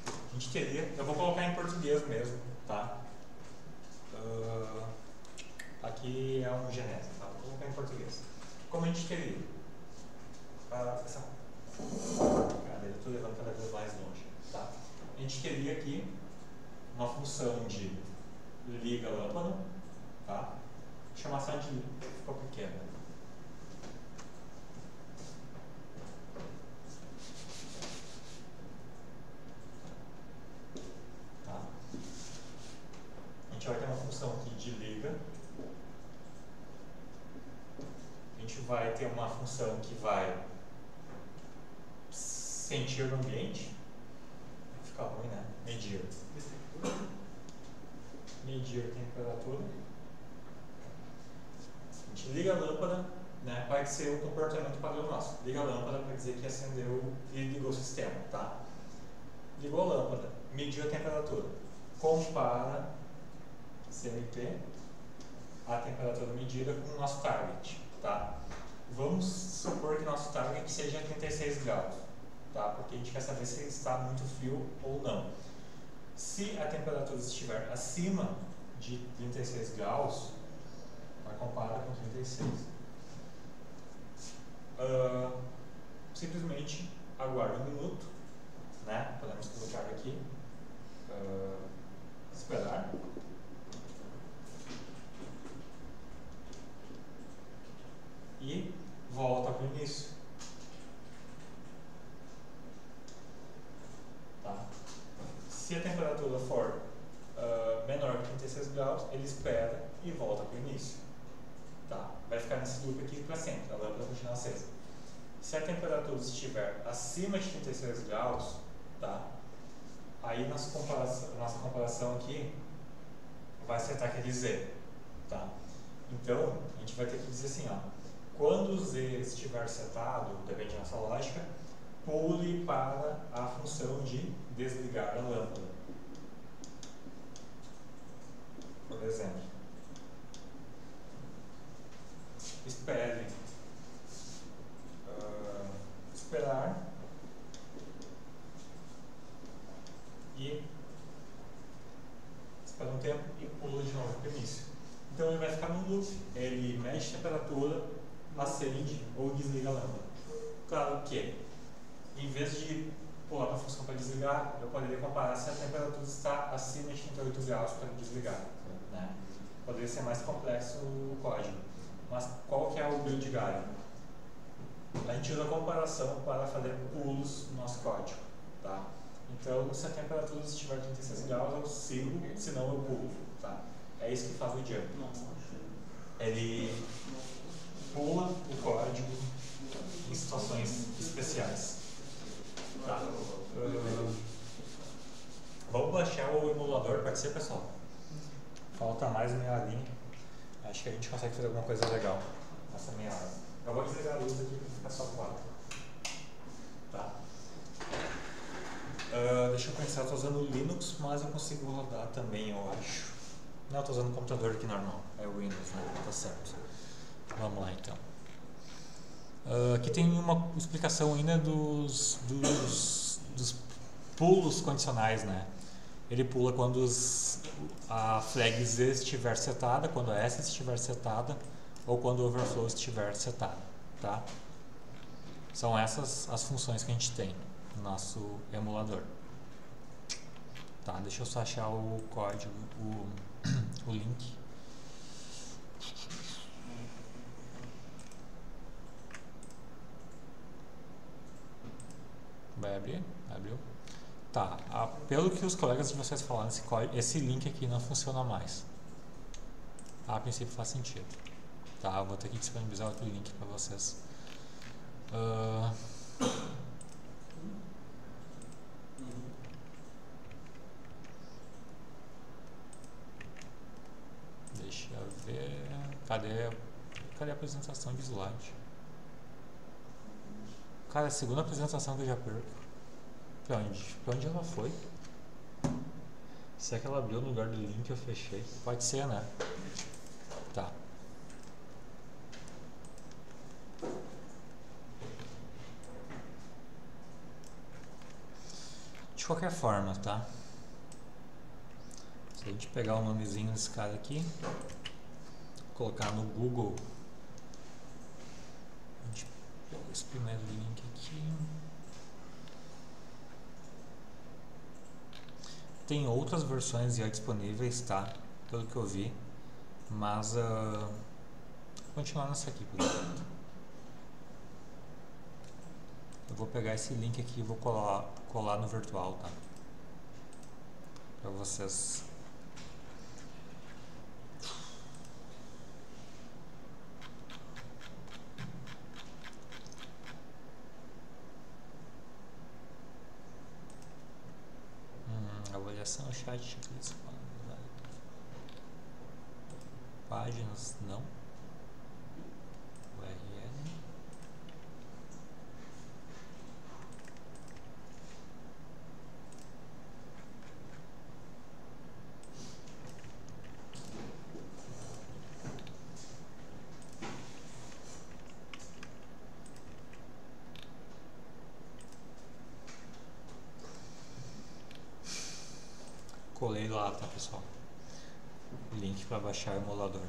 A gente teria, eu vou colocar em português mesmo, tá? Aqui é um genérico, tá? Vou colocar em português. Como a gente teria? Eu estou levando cada vez mais longe, tá? A gente teria aqui uma função de liga lâmpada, tá? Vou chamar só de liga, ficou pequena. Tá? A gente vai ter uma função aqui de liga. A gente vai ter uma função que vai sentir o ambiente. Vai ficar ruim, né? Medir a temperatura. A gente liga a lâmpada, né? Vai ser o comportamento padrão nosso. Liga a lâmpada para dizer que acendeu e ligou o sistema, tá? Ligou a lâmpada, mediu a temperatura. Compara CMP a temperatura medida com o nosso target, tá? Vamos supor que nosso target seja 36 graus, tá? Porque a gente quer saber se está muito frio ou não. Se a temperatura estiver acima de 36 graus, vai comparar com 36. Simplesmente aguarda um minuto, né? Podemos colocar aqui, esperar. E volta para o início. Tá? Se a temperatura for menor que 36 graus, ele espera e volta para o início. Tá? Vai ficar nesse loop aqui para sempre, a lâmpada continua acesa. Se a temperatura estiver acima de 36 graus, tá? Aí nossa comparação aqui vai acertar aquele Z. Tá? Então, a gente vai ter que dizer assim, ó, quando o Z estiver setado, depende da nossa lógica, pule para a função de desligar a lâmpada. Por exemplo, espere, esperar e espera um tempo e pula de novo para o início. Então ele vai ficar no loop, ele mexe a temperatura, acende ou desliga a lâmpada. Claro que, em vez de pular para a função para desligar, eu poderia comparar se a temperatura está acima de 38 graus para desligar. Né? Poderia ser mais complexo o código. Mas qual que é o build guide? A gente usa a comparação para fazer pulos no nosso código. Tá? Então, se a temperatura estiver 36 graus, eu sigo, senão eu pulo. Tá? É isso que faz o jump. Ele pula o código em situações especiais. Tá? Vamos baixar o emulador, pode ser, pessoal? Falta mais meia horinha. Acho que a gente consegue fazer alguma coisa legal nessa meia hora. Eu vou desligar a luz aqui para ficar só 4. Tá. Deixa eu pensar, eu estou usando o Linux, mas eu consigo rodar também, eu acho. Não, eu estou usando o computador aqui normal. É o Windows, né? Tá certo. Vamos lá então. Aqui tem uma explicação ainda dos pulos condicionais, né? Ele pula quando a flag Z estiver setada, quando a S estiver setada ou quando o overflow estiver setado, tá? São essas as funções que a gente tem no nosso emulador. Tá, deixa eu só achar o código, o link. Vai abrir? Abriu. Tá, pelo que os colegas de vocês falaram, esse link aqui não funciona mais. A princípio faz sentido. Tá, eu vou ter que disponibilizar outro link para vocês. Deixa eu ver. Cadê a apresentação de slide? Cara, a segunda apresentação que eu já perco. Pra onde ela foi? Será que ela abriu no lugar do link que eu fechei? Pode ser, né? Tá. De qualquer forma, tá? Se a gente pegar o nomezinho desse cara aqui, colocar no Google, a gente pega esse primeiro link aqui. Tem outras versões já disponíveis, tá? Pelo que eu vi, mas vou continuar nessa aqui por enquanto. Eu vou pegar esse link aqui e vou colar no virtual, tá? Para vocês. Avaliação, chat, checklist, páginas, não. URL. Colei lá, tá, pessoal? O link para baixar o emulador.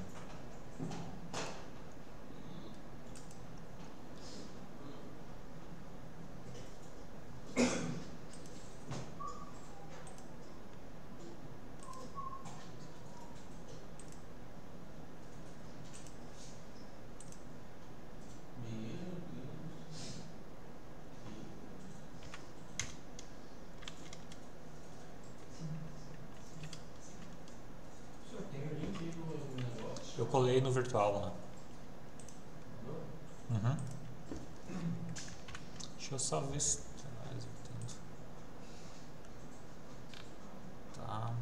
Eu colei no virtual lá. Uhum. Deixa eu só ver se tá.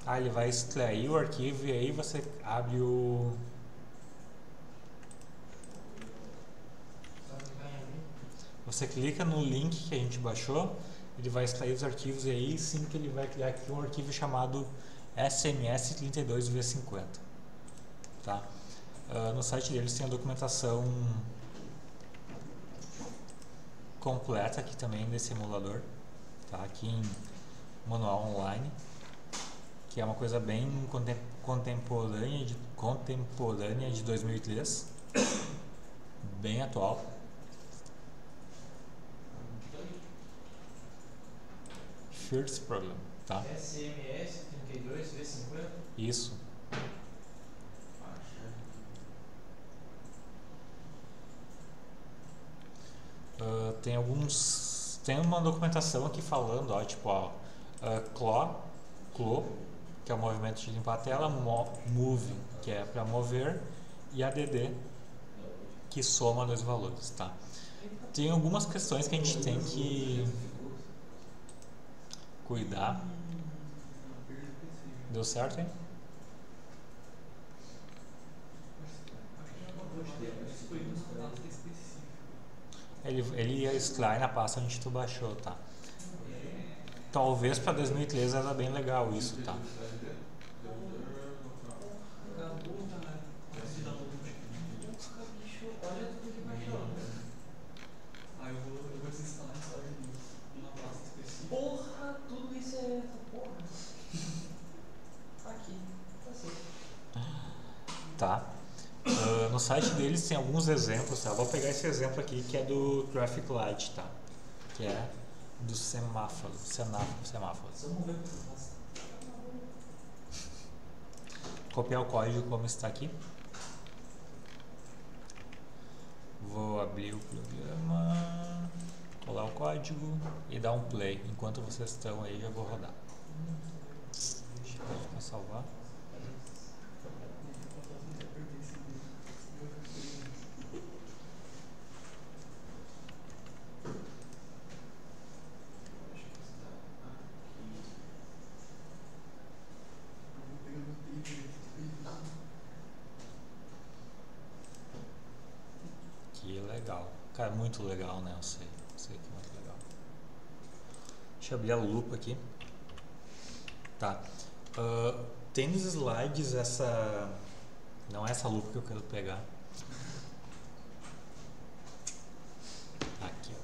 Ah, ele vai extrair o arquivo e aí você abre o. Você clica no link que a gente baixou, ele vai extrair os arquivos e aí sim que ele vai criar aqui um arquivo chamado SMS32V50. Tá? No site deles tem a documentação completa aqui também desse emulador, tá? Aqui em manual online, que é uma coisa bem contemporânea de 2003, bem atual. First Problem, tá? SMS32V50? Isso. Tem uma documentação aqui falando, ó, tipo, ó, CLO, que é o movimento de limpar a tela, MOVE, que é para mover, e ADD, que soma dois valores, tá? Tem algumas questões que a gente tem que cuidar, Deu certo, hein? Ele exclui na pasta onde tu baixou, tá? Talvez para 2013 era bem legal isso, tá? Aí eu vou desinstalar essa numa pasta específica. Porra, tudo isso é essa porra. Aqui, tá certo. Tá. No site deles tem alguns exemplos, tá? Vou pegar esse exemplo aqui que é do Traffic Light, tá? Que é do semáforo. Só mover o que eu faço. Copiar o código como está aqui. Vou abrir o programa, colar o código e dar um play. Enquanto vocês estão aí, já vou rodar. Deixa eu salvar. Que legal. Cara, muito legal, né? Eu sei que é muito legal. Deixa eu abrir a lupa aqui. Tá. Tem nos slides essa... Não é essa lupa que eu quero pegar. Aqui, ó.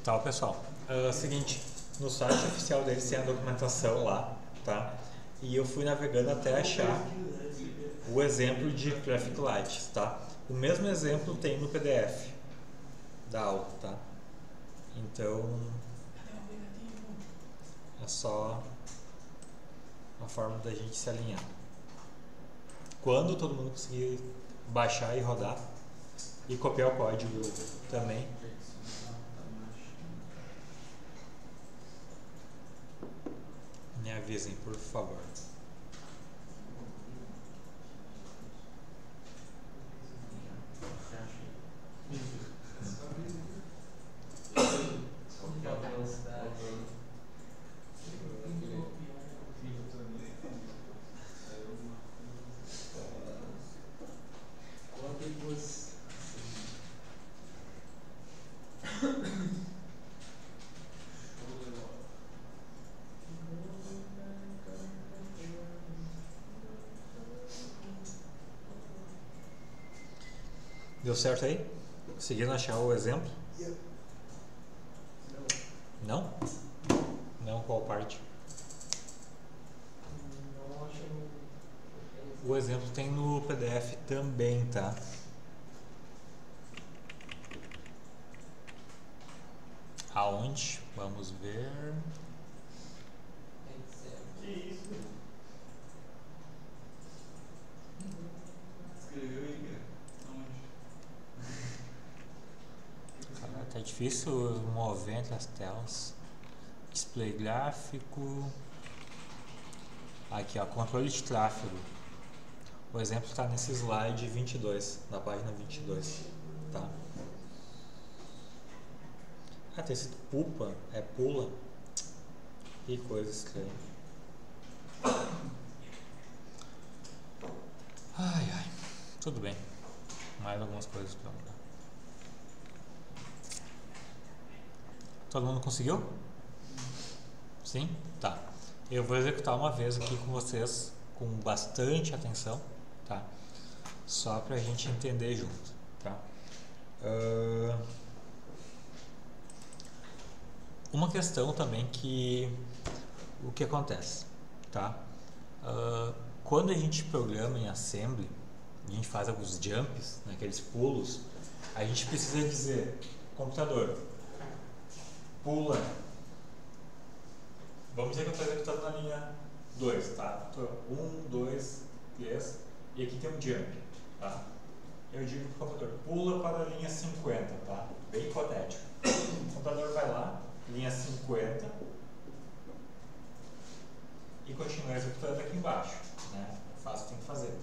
Tá, pessoal. Seguinte, no site oficial deles tem a documentação lá, tá? E eu fui navegando até achar o exemplo de Traffic Light, tá? O mesmo exemplo tem no PDF da aula, tá? Então é só uma forma da gente se alinhar. Quando todo mundo conseguir baixar e rodar e copiar o código também, me avisem, por favor. Deu certo aí? Conseguiram achar o exemplo? Não? Não, qual parte? O exemplo tem no PDF também, tá? Aonde? Vamos ver. Que isso? Escreveu aí, cara? Aonde? Tá difícil mover entre as telas. Display gráfico. Aqui, ó, controle de tráfego. O exemplo está nesse slide 22, na página 22, tá? Ah, tem escrito pupa, é pula. Que coisa estranha. Ai, ai. Tudo bem. Mais algumas coisas para mudar. Todo mundo conseguiu? Sim? Tá. Eu vou executar uma vez aqui com vocês, com bastante atenção, tá? Só pra gente entender junto, tá? Uma questão também que... O que acontece, tá? Quando a gente programa em Assembly, a gente faz alguns jumps, né, aqueles pulos, a gente precisa dizer, computador, pula. Vamos dizer que eu estou executando na linha 2, tá? 1, 2, 3, e aqui tem um jump. tá? Eu digo para o computador, pula para a linha 50, tá? Bem hipotético. O computador vai lá, linha 50, e continua executando aqui embaixo, né? Faz o que tem que fazer.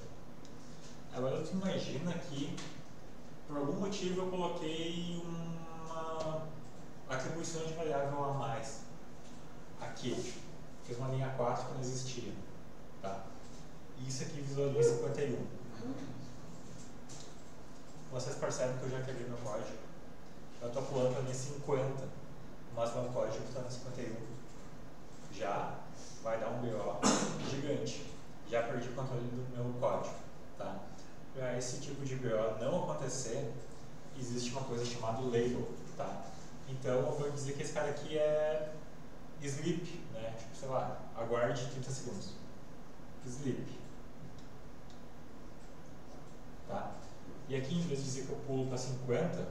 Agora tu imagina que por algum motivo eu coloquei uma atribuição de variável a mais aqui. Fiz uma linha 4 que não existia, tá? E isso aqui visualiza 51. Vocês percebem que eu já quebrei meu código. Eu estou pulando para a linha 50, mas meu código está na 51. Já vai dar um BO gigante. Já perdi o controle do meu código, tá? Para esse tipo de BO não acontecer, existe uma coisa chamada label, tá? Então eu vou dizer que esse cara aqui é sleep, né? Tipo, sei lá, aguarde 30 segundos. Sleep. Tá? E aqui, em vez de dizer que eu pulo para 50,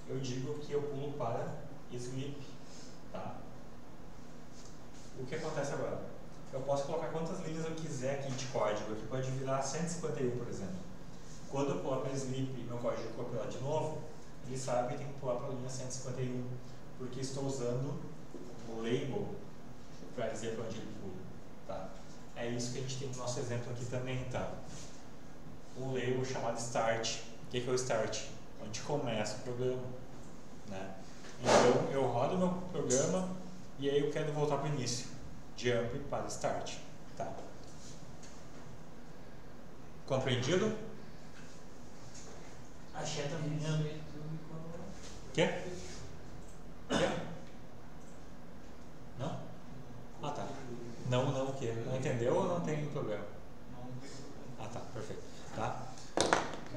eu digo que eu pulo para sleep, tá? O que acontece agora? Eu posso colocar quantas linhas eu quiser aqui de código, aqui pode virar 151, por exemplo. Quando eu pular para sleep e meu código copiar de novo, ele sabe que tem que pular para a linha 151, porque estou usando o label para dizer para onde ele pula, tá? É isso que a gente tem no nosso exemplo aqui também, tá? Um label chamado start. O que é o start? Onde começa o programa, né? Então eu rodo meu programa e aí eu quero voltar para o início. Jump para start, tá? Compreendido? Achei também. Quê? Quê? Não? Ah, tá. Não o quê? Não entendeu ou não tem problema? Ah, tá, perfeito. Tá?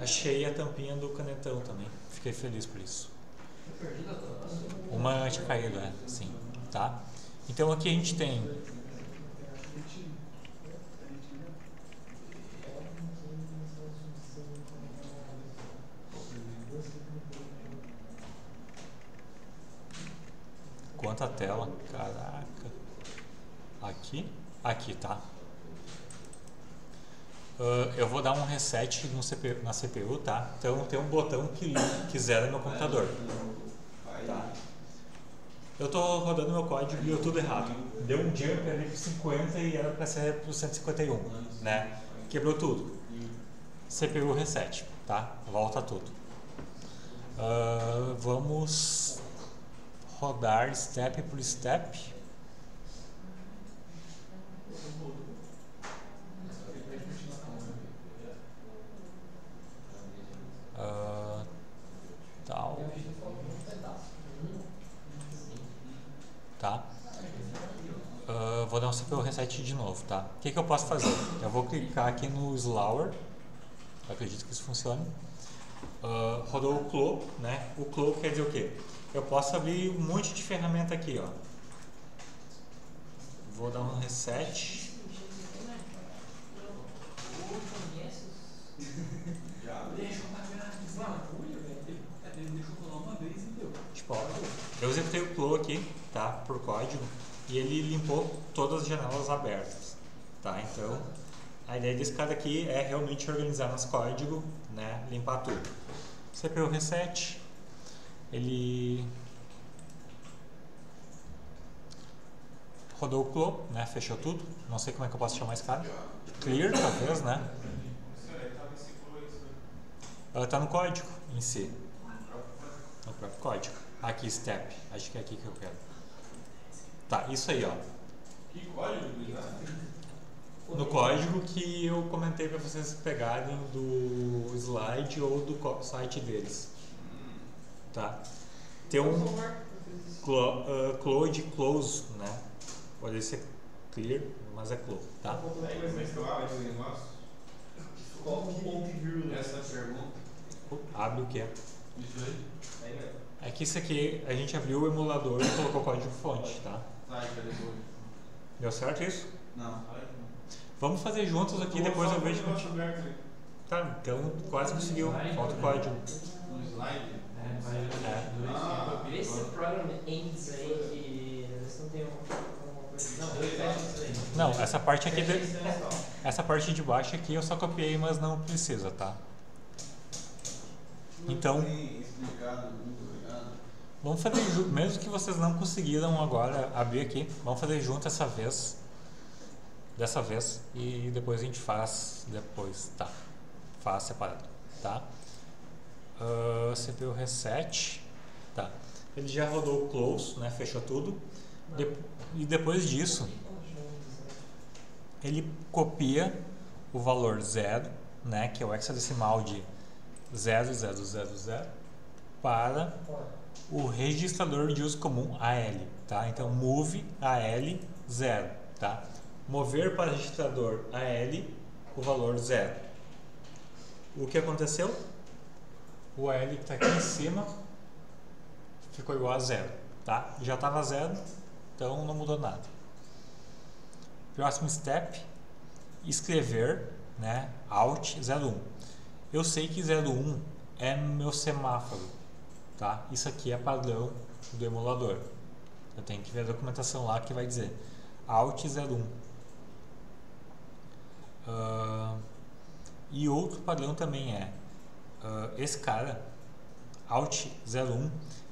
Achei a tampinha do canetão também. Fiquei feliz por isso. Uma tinha caído, sim. Tá? Então aqui a gente tem quanta tela? Caraca. Aqui, tá? Eu vou dar um reset no CPU, na CPU, tá? Então tem um botão que zera meu computador. Tá? Eu estou rodando meu código e deu tudo errado. Deu um jump ali para 50 e era para ser para 151, né? Quebrou tudo. CPU reset, tá? Volta tudo. Vamos rodar step por step. Tal. Tá? Vou dar um CPU reset de novo, tá? O que eu posso fazer? Eu vou clicar aqui no Slower. Eu acredito que isso funcione. Rodou o CLO, né? O CLO quer dizer o quê? Eu posso abrir um monte de ferramenta aqui, ó. Vou dar um reset. Tipo, ó, eu executei o CLO aqui, tá? Por código. E ele limpou todas as janelas abertas, tá? Então, a ideia desse cara aqui é realmente organizar nosso código, né? Limpar tudo. CPU reset. Ele rodou o CLO, né? Fechou tudo. Não sei como é que eu posso chamar esse cara. Clear, talvez, né? Tá no código em si. No próprio código. Aqui, step. Acho que é aqui que eu quero. Tá, isso aí, ó. Que código? No código que eu comentei para vocês pegarem do slide ou do site deles. Tá? Tem um cloud close, né? Pode ser clear, mas é close, tá? Como é que eu abro esse negócio? Qual o ponto e vírgula? Essa pergunta. Abre o que? Isso aí. É que isso aqui a gente abriu o emulador e colocou o código fonte, tá? Tá, e cadê depois? Deu certo isso? Não. Vamos fazer juntos aqui, depois eu vejo contigo. Tá, então quase conseguiu. Falta o código. No slide? Vê se o programa ends aí, que às vezes não tem uma coisa. Não, eu fecho isso aí. Não, essa parte aqui, essa parte de baixo aqui eu só copiei, mas não precisa, tá? Então, Explicado, muito obrigado. vamos fazer junto, mesmo que vocês não conseguiram agora abrir aqui, vamos fazer junto dessa vez, e depois a gente faz depois, tá? Faz separado, tá? CPU reset, tá? Ele já rodou o close, né? Fechou tudo. E depois disso, ele copia o valor 0, né? Que é o hexadecimal de 0000 para o registrador de uso comum AL, tá? Então move AL 0, tá? Mover para o registrador AL o valor 0. O que aconteceu? O AL que está aqui em cima ficou igual a 0, tá? Já estava 0, então não mudou nada. Próximo step, escrever, né? Alt 01. Eu sei que 01 é meu semáforo, tá? Isso aqui é padrão do emulador. Eu tenho que ver a documentação lá que vai dizer Alt 01. E outro padrão também é esse cara, Alt 01,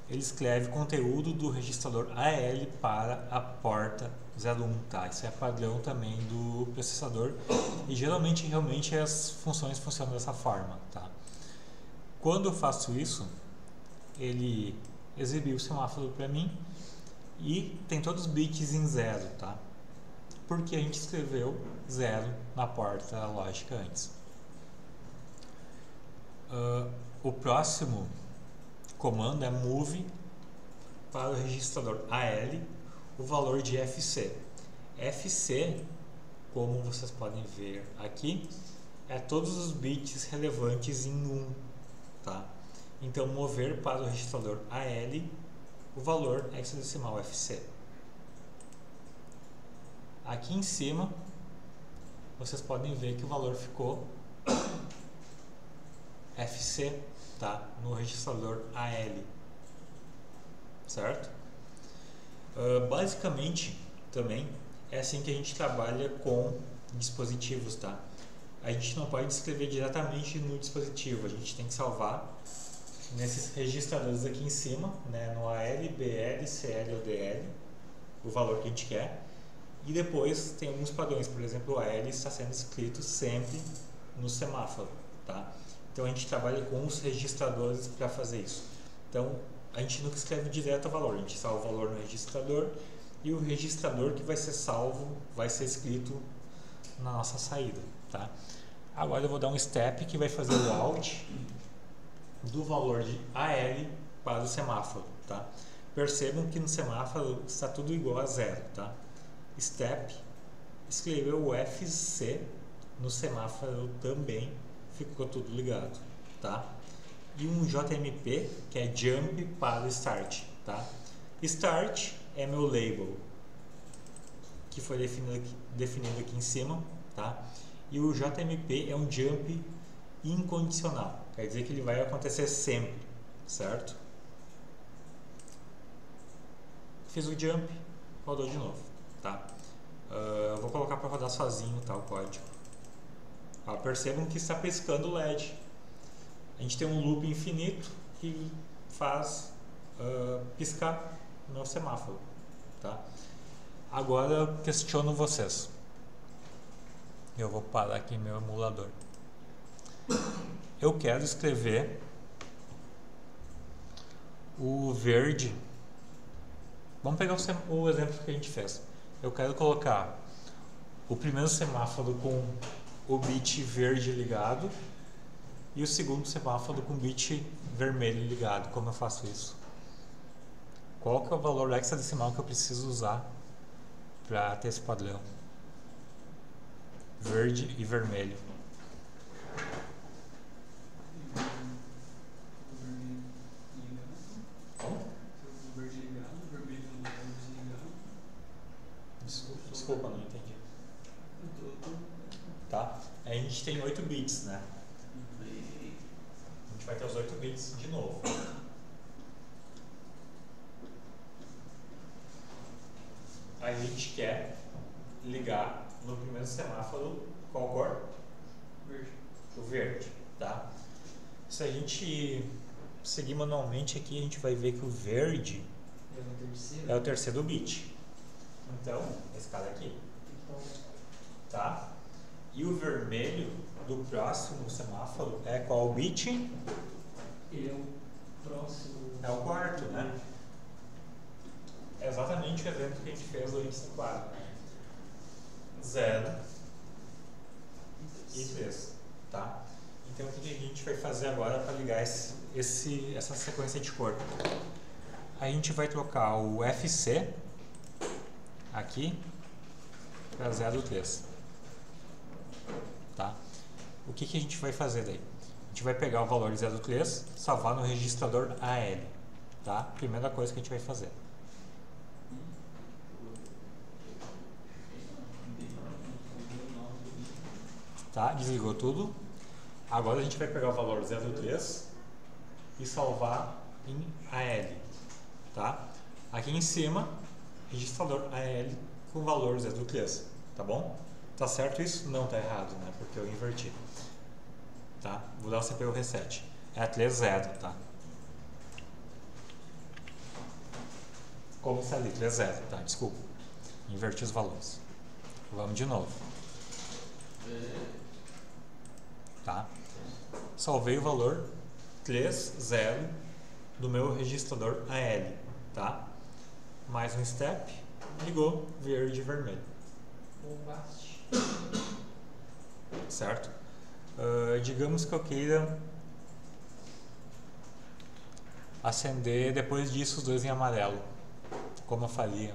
ele escreve conteúdo do registrador AL para a porta 01, tá? Isso é padrão também do processador e geralmente realmente as funções funcionam dessa forma, tá? Quando eu faço isso, ele exibiu o semáforo para mim e tem todos os bits em 0, tá? Porque a gente escreveu 0 na porta lógica antes. O próximo comando é move para o registrador AL o valor de FC. FC, como vocês podem ver aqui, é todos os bits relevantes em 1, tá? Então mover para o registrador AL o valor hexadecimal FC. Aqui em cima vocês podem ver que o valor ficou FC, tá? No registrador AL, certo? Basicamente também é assim que a gente trabalha com dispositivos, tá? A gente não pode escrever diretamente no dispositivo, a gente tem que salvar nesses registradores aqui em cima, né? No AL, BL, CL ou DL, o valor que a gente quer. E depois tem alguns padrões, por exemplo, o AL está sendo escrito sempre no semáforo, tá? Então a gente trabalha com os registradores para fazer isso. Então a gente nunca escreve direto o valor, a gente salva o valor no registrador e o registrador que vai ser salvo vai ser escrito na nossa saída, tá? Agora eu vou dar um step que vai fazer o alt do valor de AL para o semáforo, tá? Percebam que no semáforo está tudo igual a 0, tá? Step, escreveu o FC no semáforo também, ficou tudo ligado, tá? E um JMP, que é Jump para o Start, tá? Start é meu label, que foi definido aqui em cima, tá? E o JMP é um Jump incondicional, quer dizer que ele vai acontecer sempre, certo? Fiz o Jump, rodou de novo, tá? Eu vou colocar para rodar sozinho, tá, o código. Percebam que está piscando o LED. A gente tem um loop infinito que faz piscar o meu semáforo, tá? Agora eu questiono vocês. Eu vou parar aqui meu emulador. Eu quero escrever o verde. Vamos pegar o exemplo que a gente fez. Eu quero colocar o primeiro semáforo com o bit verde ligado e o segundo semáforo com o bit vermelho ligado. Como eu faço isso? Qual que é o valor hexadecimal que eu preciso usar para ter esse padrão? Verde e vermelho. Desculpa, não entendi. Tá? A gente tem 8 bits, né? A gente vai ter os 8 bits de novo. Aí a gente quer ligar no primeiro semáforo qual cor? Verde. O verde, tá? Se a gente seguir manualmente aqui, a gente vai ver que o verde É o terceiro. é o terceiro bit. Então, esse cara aqui, Então, tá? E o vermelho do próximo semáforo é qual bit? ele é o próximo. É o quarto, né? É exatamente o exemplo que a gente fez no índice 4. 0 e 3, tá? Então o que a gente vai fazer agora para ligar essa sequência de cor? A gente vai trocar o FC aqui para 0,3, tá? O que a gente vai fazer daí? A gente vai pegar o valor de 0,3, salvar no registrador AL, tá? Primeira coisa que a gente vai fazer. Tá? Desligou tudo. Agora a gente vai pegar o valor 0,3 e salvar em AL, tá? Aqui em cima, registrador AL com o valor 0,3, tá bom? Tá certo isso? Não, tá errado, né? Porque eu inverti. Tá? Vou dar o CPU reset. É 3,0, tá? Como está ali? 3,0, tá? Desculpa. Inverti os valores. Vamos de novo. Tá? Salvei o valor 3,0 do meu registrador AL, tá? Mais um step, ligou verde e vermelho, Bombast. certo? Digamos que eu queira acender depois disso os dois em amarelo, como eu faria?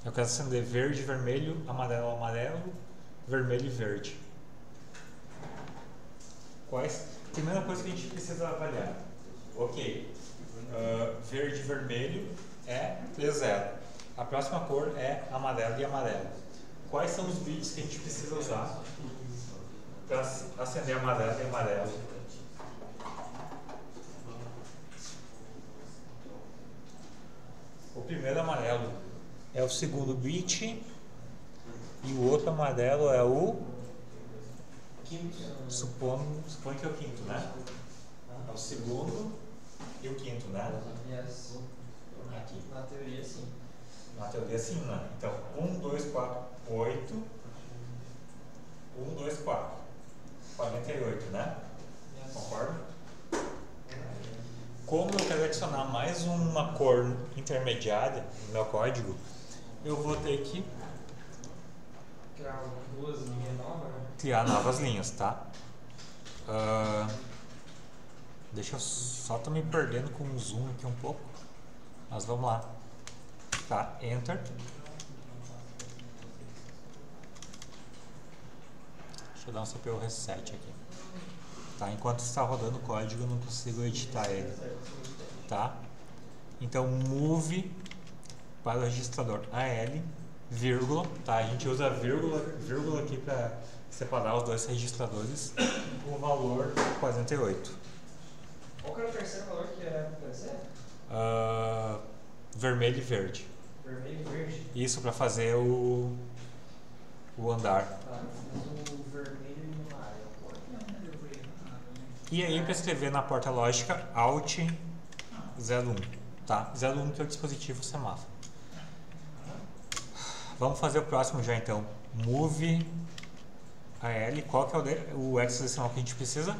Eu quero acender verde, vermelho, amarelo, amarelo, vermelho e verde. Quais? Primeira coisa que a gente precisa avaliar. Ok, verde e vermelho é 3,0. A próxima cor é amarelo e amarelo. Quais são os bits que a gente precisa usar para acender amarelo e amarelo? O primeiro amarelo é o segundo bit e o outro amarelo é o Suponho que é o quinto, né? É o segundo e o quinto, né? Yes. Aqui. Na teoria, sim. Na teoria, sim, né? Então, 1, 2, 4, 8. 1, 2, 4. 48, né? Yes. Concorda? Como eu quero adicionar mais uma cor intermediária no meu código, eu vou ter que Criar duas linhas novas, né? criar novas linhas, tá? Deixa eu só tô me perdendo com o zoom aqui um pouco, mas vamos lá. Tá, Enter. Deixa eu dar um CPU reset aqui. Tá, enquanto está rodando o código eu não consigo editar ele. Tá? Então move para o registrador AL, vírgula, tá? A gente usa vírgula aqui para separar os dois registradores, o valor 48. Qual que era o terceiro valor que era pra aparecer? Vermelho e verde. Vermelho e verde? Isso para fazer o andar. Tá, fiz o vermelho e o amarelo. E aí para escrever na porta lógica, Alt 01, tá? 01 que é o dispositivo semáforo. Vamos fazer o próximo já então. Move AL, qual que é o hexadecimal que a gente precisa?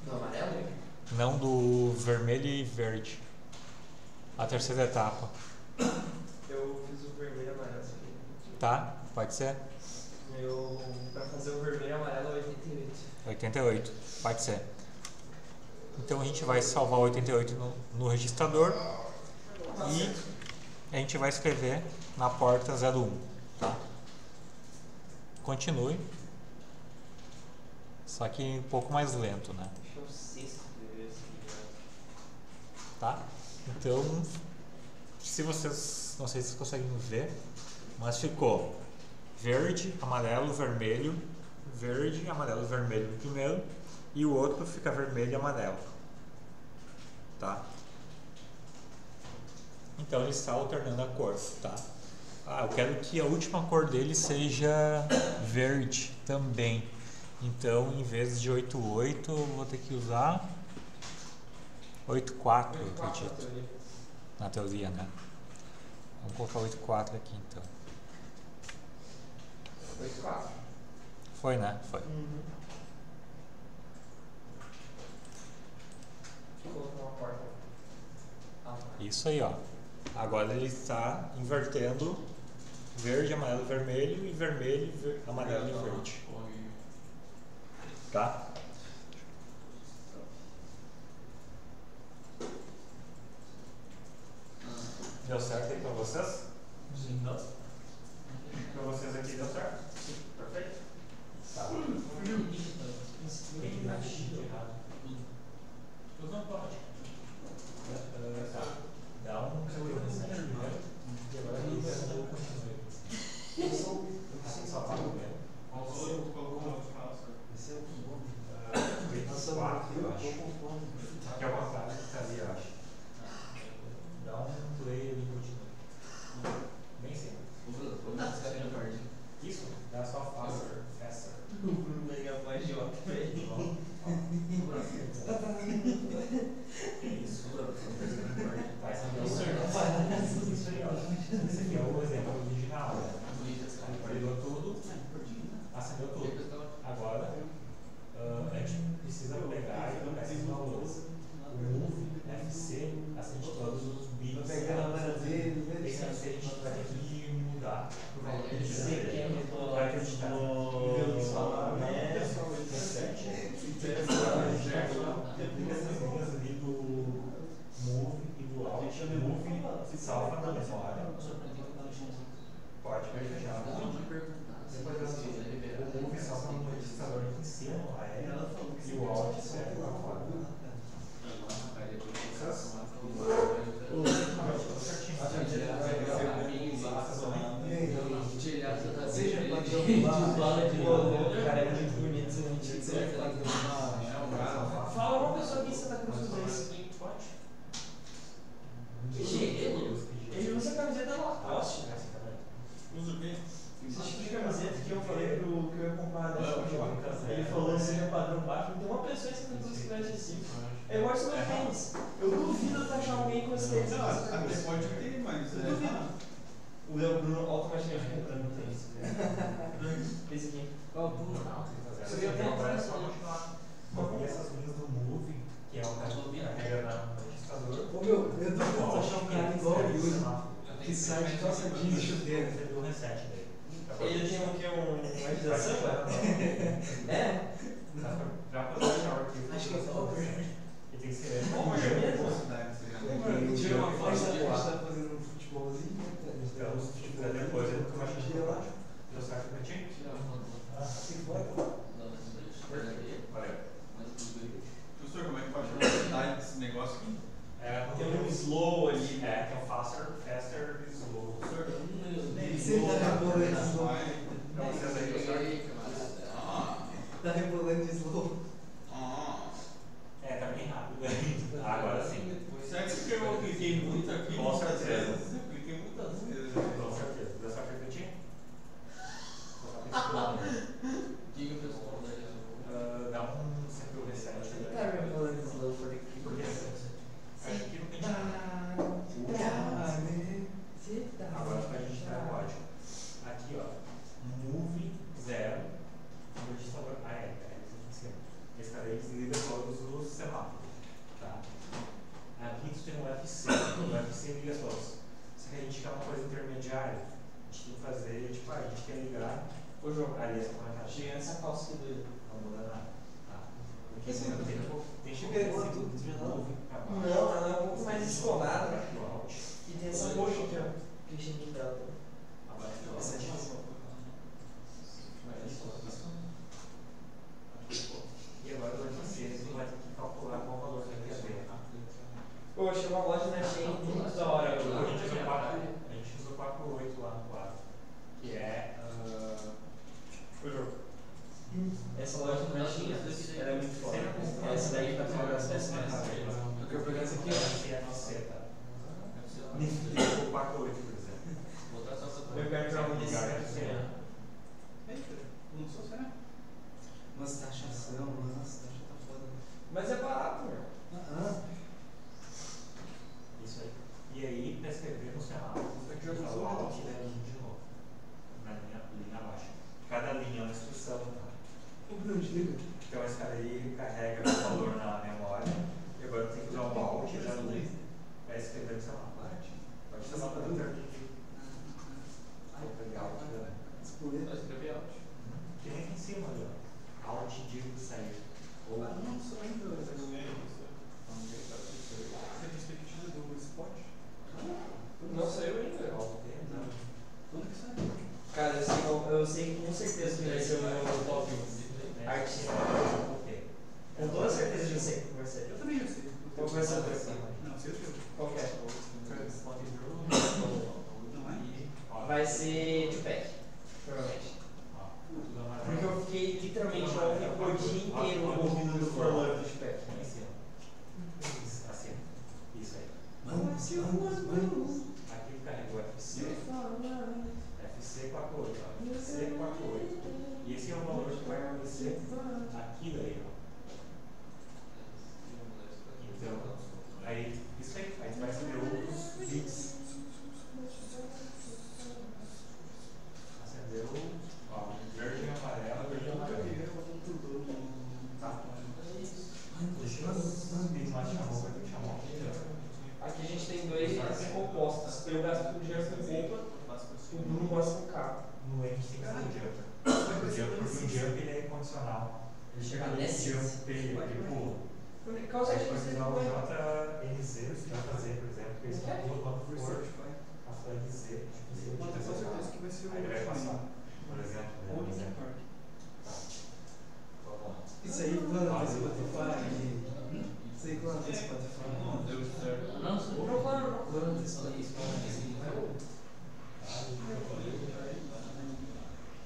Do amarelo? Não, do vermelho e verde. A terceira etapa. Eu fiz o vermelho e amarelo. Tá? Pode ser? Pra fazer o vermelho e amarelo é 88. 88, pode ser. Então a gente vai salvar 88 no registrador e a gente vai escrever na porta 01, tá? Continue. Só que um pouco mais lento, né? Deixa eu sexto ver assim. Tá? Então, se vocês, não sei se vocês conseguem ver, mas ficou verde, amarelo, vermelho, verde, amarelo, vermelho no primeiro e o outro fica vermelho e amarelo, tá? Então ele está alternando a cor, tá? Eu quero que a última cor dele seja verde também. Então, em vez de 8,8, eu vou ter que usar 8,4, eu acredito. Na teoria, né? Vamos colocar 8,4 aqui, então. 8,4. Foi, né? Foi. Colocar uma porta. Isso aí, ó. Agora ele está invertendo verde, amarelo, vermelho e vermelho, amarelo e verde. Tá? Deu certo aí pra vocês? Sim. Pra vocês aqui deu certo? Sim. Perfeito? Tá. Tem que dar errado. Não pode. Tá. Dá um reset primeiro. E agora ele vai fazer o continuo. Assim só para o primeiro. Qual foi o espaço? Esse é o que bom. 4, eu acho. Que é o contrário que tá ali, eu acho. Dá um play ali e continua. Bem simples. Isso, dá só faster. Mega mais de ótimo. Que isso? Tá, isso aí, ó. Esse aqui é o exemplo original, né? Ligou tudo, acendeu tudo. Agora, a gente precisa pegar e colocar esses valores. O move, FC, acende todos os bits. Esse FC a gente vai ter que mudar pro valor que a gente precisa. Vai acreditar no nível de salário, aplica essas linhas ali do move e do alt. Move se salva na memória. Pode fechar. Depois o move salva no registrador aqui em cima, e o alt serve lá fora. Seja cara, é muito bonito esse vídeo. Fala uma pessoa aqui em Santa Cruz usa isso. Ele usa a camiseta Lacoste. Usa o quê? Esse tipo de camiseta que eu falei pro que eu ia comprar dessa. Ele falou seja padrão baixo. Tem uma pessoa em Santa Cruz que veste assim. É igual esse meu tênis. Eu duvido de achar alguém com esse tênis. Não, até pode ter, mas. Eu duvido. O Léo Bruno automaticamente comprando o tênis. Esse aqui. Ó, o Bruno. Isso aí agora é só continuar. E essas linhas do move, que é o cara que carrega no registrador. Ô meu, eu duvido de achar um cara igual o Yuri que sai de calça jeans e chuteira. Você viu o reset dele. Ele tem o que? Uma agitação? É? Já poder achar o arquivo. Acho que é só. E tem que ser. Tira uma foto da gente tá fazendo um futebolzinho, né? Então, depois eu nunca mais cheguei lá. Deu certo pra ti? Valeu. Professor, como é que pode chamar esse negócio aqui? Tem um slow ali. Que é o faster e slow. Você tá rebolando slow. Então vocês aí, professor? Tá rebolando slow. Tá bem rápido. Agora sim. Será que eu cliquei muito aqui? Com certeza. Eu cliquei muitas vezes. Com certeza. Deu certo pra ti? Dá um sempre o reset ali. Tá rebolando slow por aqui. Porque aqui não tem nada. Agora pra digitar o código. Aqui, ó. Move 0. O registrador. Aqui em cima. Esse cara aí desliga todos os semáforos. Tá? Aqui tu tem um FC. O FC liga todos. Só que a gente quer uma coisa intermediária. A gente tem que fazer, tipo, a gente quer ligar. Vou jogar. Ali essa marca. Chega nessa calça aqui dele. Não muda nada. Tá? Porque Esse tem Chega que igual tudo, não, ela é um pouco mais escolada. E tem essa coxa aqui, ó. Que a gente dá. Essa é difícil. E agora você vai ter que calcular qual valor você quer ver. Pô, achei uma loja na Shein muito da hora. A gente usou 4.8 lá no quadro. Que é o jogo. Essa loja na Shein era muito foda. Essa daí tá fora das peças. Eu quero pegar essa aqui, ó. Essa é a nossa, tá? Nível 4.8, por exemplo. não saiu ainda. Quando que sai? Cara, eu sei com certeza que vai ser o meu top artista. Com toda certeza eu sei que vai ser. Eu também já sei. Qual vai ser o teu? Não, sei o teu. Qual que é? Não é? Vai ser Tupac, provavelmente. Porque eu fiquei literalmente o dia inteiro ouvindo do For Love do Tupac. Assim. Isso aí. Manos. Aqui carregou FC. FC 48. FC 48. E esse é o valor que vai acontecer aqui daí, ó. Então, aí, isso aí. Aí você vai saber outros bits. Acendeu, ó, verde e amarelo, verde e amarelo. Tá. Deixa eu ver mais chamou, vai ter que chamar o Aqui a gente tem dois compostos. Eu gasto com dinheiro com roupa, o Bruno gosta com carro. No M tem que ser o jumper. Porque o jump ele é incondicional. Ele chega no jump, ele pula. Qual Aí seja você você vai vai? usar o JNZ, você vai fazer, por exemplo, que eles pula quando for a flag Z. Pode ter certeza que vai ser o Aí ele vai passar, por exemplo, né? Ou Por Linkin exemplo. Park. Vamos lá. Isso aí planta no Spotify. Isso aí planta no Spotify. Não, deu certo. Não, Não, claro, não. Planta no Spotify.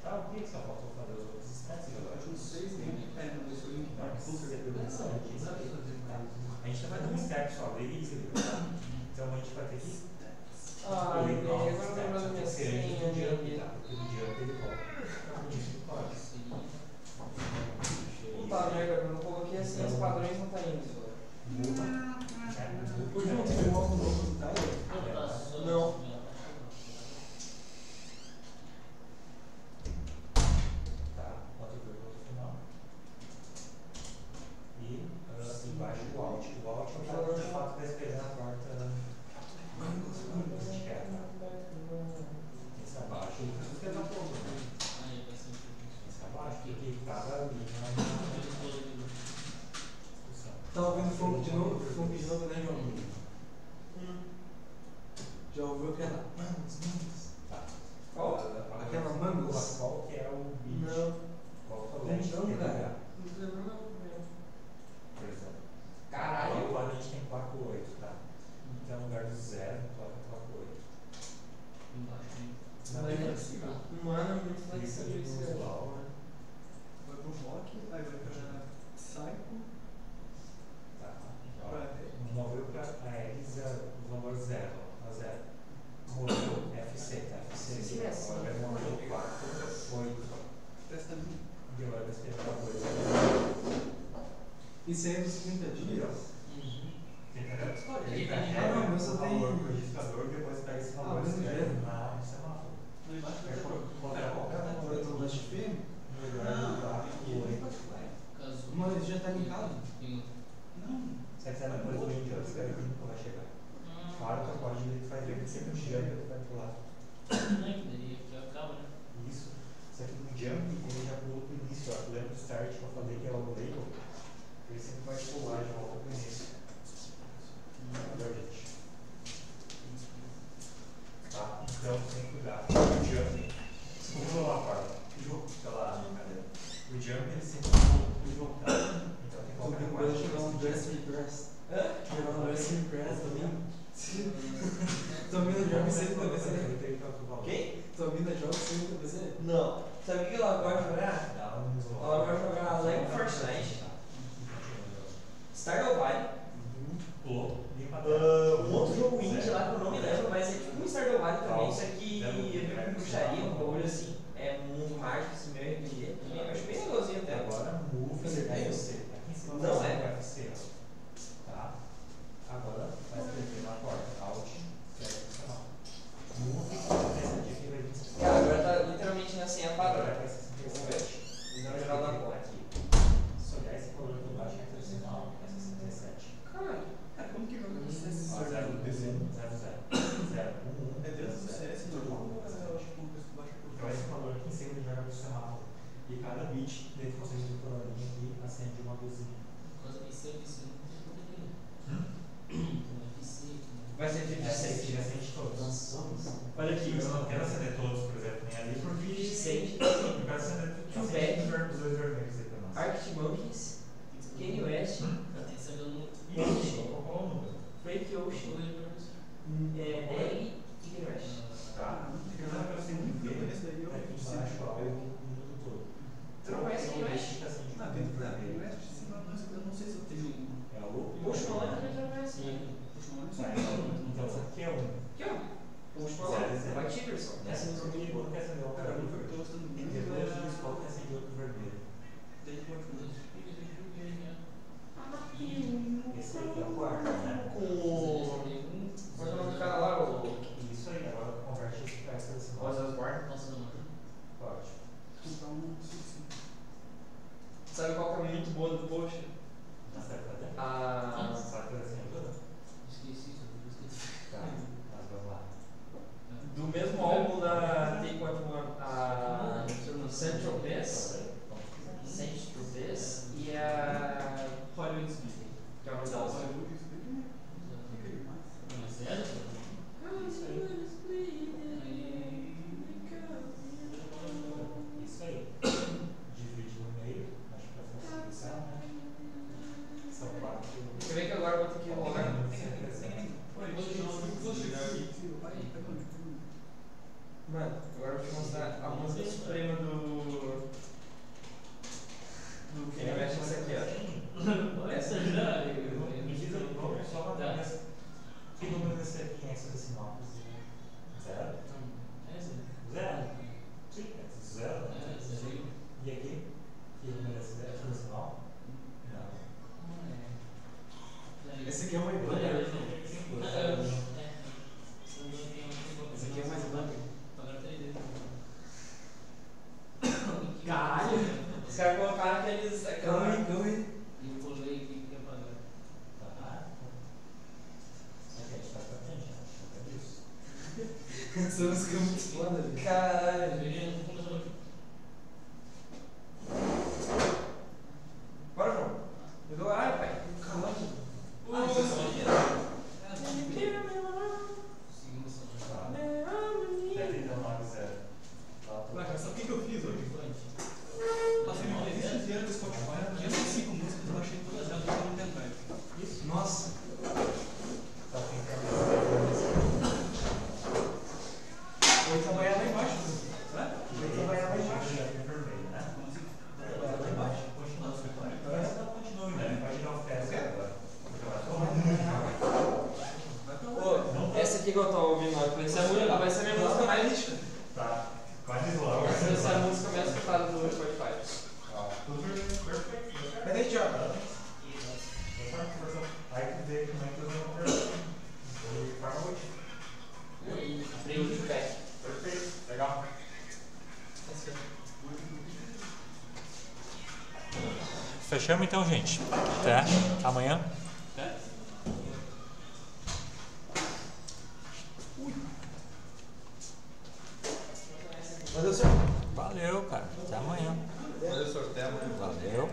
Tá, o que só faltou fazer os outros stats agora? Não sei se é, não, esse foi o Linkin Park. Com certeza. A gente vai dar um step só, então a gente vai ter que Ah, escolher novos agora eu steps, lembro da até minha ser antes senha. do jump, tá? Porque no jump ele volta. Puta merda, eu não coloquei assim, os padrões não tá indo. Muda, né? Hoje não teve um álbum novo do Tyler? Não. Tá, bota o vírgula no final. E embaixo o alt. O alt é o cara de fato vai escrever na porta. A gente quer, tá? Esse abaixo. Isso é da pouco, né? Esse abaixo, porque cada linha discussão. Tá ouvindo funk de novo? Funk de novo, né, João? Já ouviu aquela Mangos? Tá. Qual? Aquela Mangos? Qual que é o beat? Não. Qual que é o beat? Não, cara. Não lembro não. Por exemplo. Caralho. Agora a gente tem 4-8, tá? Então no lugar do 0, coloca 4-8. Não é flexível. Mano, é muito flexível isso. Isso visual. Vai pro rock, aí vai pra psycho. Tá. Moveu para a L0, o valor 0, a 0. Moveu FC, tá? FC. Sim, é assim. Agora vai mover 4, 8. Testa mim. E agora vai escrever uma coisa. Isso aí é dos 30 dias? Entendeu? Ele carrega não, mas só o tem- valor do registrador, depois pega esse valor e mesmo escreve jeito. no semáforo. Não, embaixo vai Quer pro colocar qualquer valor Eu tô no Last FM? no lugar do 4 e 8. Mano, ele já tá em casa? Não. Se você quiser depois do meio de ano, você vai ver que nunca vai chegar. Claro que pode vai ver que sempre um jump ele vai pular. Isso. Só que no jump ele já pulou pro início, ó. Lembra do start que eu falei que é o label? Ele sempre vai pular de volta pro início. Agora, gente. Tá? Então tem que cuidar. O jump. Desculpa lá, Carla. Pela cadeira. O jump ele sempre pula pro jogo, tá? Então tem que Tô colocar vendo no coisa jogar um Dress Me Press. Jogar um Dress Me Press também. Tô ouvindo jogos sem TBC. Quem? Tô ouvindo jogos sem TBC? Não. Sabe o que ela gosta de jogar? Ela vai jogar Lego Fortnite, Stardew Valley, Pulou. um outro jogo indie lá que eu não me lembro, mas é tipo um Stardew Valley também, só que é meio que bruxaria, um bagulho assim, é um mundo mágico, assim, meio RPG. Eu acho bem legalzinho até. Agora move Você tem? FC. Aqui em cima Não, vai é. o FC. Tá? Agora vai escrever na porta. Alt, selecionar. Move, essa dica vai vir. Cara, agora tá literalmente na senha Agora padrão. vai ser 67. E não jogar na porta. Aqui. Se olhar esse color aqui embaixo é tradicional, é 67. Caralho. Cara, como que joga no Ó, CS? 0 do PC, 0, 0. 0, 1, 1. É dentro do CS normal ou é tipo uma coisa que baixa por Então esse valor aqui em cima ele joga pro semáforo. E cada bit dentro do conceito do colorinho aqui acende uma luzinha. Vai ser Essa 56. aqui acende todos. Olha aqui. Eu não quero acender todos, por exemplo, nem ali, porque Sage, eu quero acender Too os dois vermelhos aí pra nós. Arctic Monkeys, Kanye West, Ixi, qual o número? Frank Ocean, Egg e Kanye West. Tá. Eu sempre ver aqui embaixo ó, o minuto todo. Tu não conhece Kanye West? Fica assim, Ah, tem que ver. Eu não sei se eu tenho. é o loop. Post Malone também já não conhece. Então esse aqui é um. Aqui, ó. Post Malone, White Chiverson. Essa música aqui, qual que é acender o Cara, cara? eu tô gostando E muito. depois qual que é acender outro vermelho? Esse aqui é o quarto, né? Qual é o nome do cara lá? O Isso aí, agora converte isso pra essa desse Ozzy modo. Osbourne. Pode. Sabe qual que é muito boa do post? Na série pra dentro? A... Sabe que assim ajuda? Tá, mas vamos lá. Do mesmo álbum da Take What You Want, a Central Bass, Central Bass e a Hollywood Smith, que é uma das. Isso aí. Divide no meio, acho que pra facilitar, né? São 4. Quer ver que agora eu vou ter que colocar. Mano, agora eu vou te mostrar a música suprema do Kanye West, essa aqui, ó. Essa já. Me diz aí, vamos só pra cabeça. Que número desse aqui é esse decimal? Zero? Zero? Sim, é zero. E aqui? Que número é esse decimal? Não. Esse aqui é uma Ibanha. Esse aqui é mais Ibanha. Caralho! Os caras colocaram aqueles. Calma aí. Tá. Aqui, a gente tá pra frente, né? É isso. Essa música é muito foda, velho. Caralho! Bora, João. Eu dou ar, pai. Caralho. Deve ter 90. Cara, sabe o que eu fiz hoje? Passei uma playlist inteira do Spotify, 505 músicas, eu achei todas elas no pendrive. Isso? Nossa! Tá tentando. 8 da manhã lá embaixo. Né? 8 da manhã lá embaixo. Vermelho, né? Como assim? Lá embaixo. Continua no escritório. Continua, né? Vai virar o festa agora. Pô, essa aqui que eu tô ouvindo agora, vai ser a minha música mais. Tá. Quase logo. Vai ser a música mais escutada do Spotify. Tudo perfeito. Mas deixa eu. Aí tu vê como é que eu vou fazer. Para noite. Aprende de pé. Perfeito. Legal. Fechamos então, gente. Até amanhã. Valeu, senhor. Valeu, cara. Até amanhã. Valeu, sorteio. Valeu.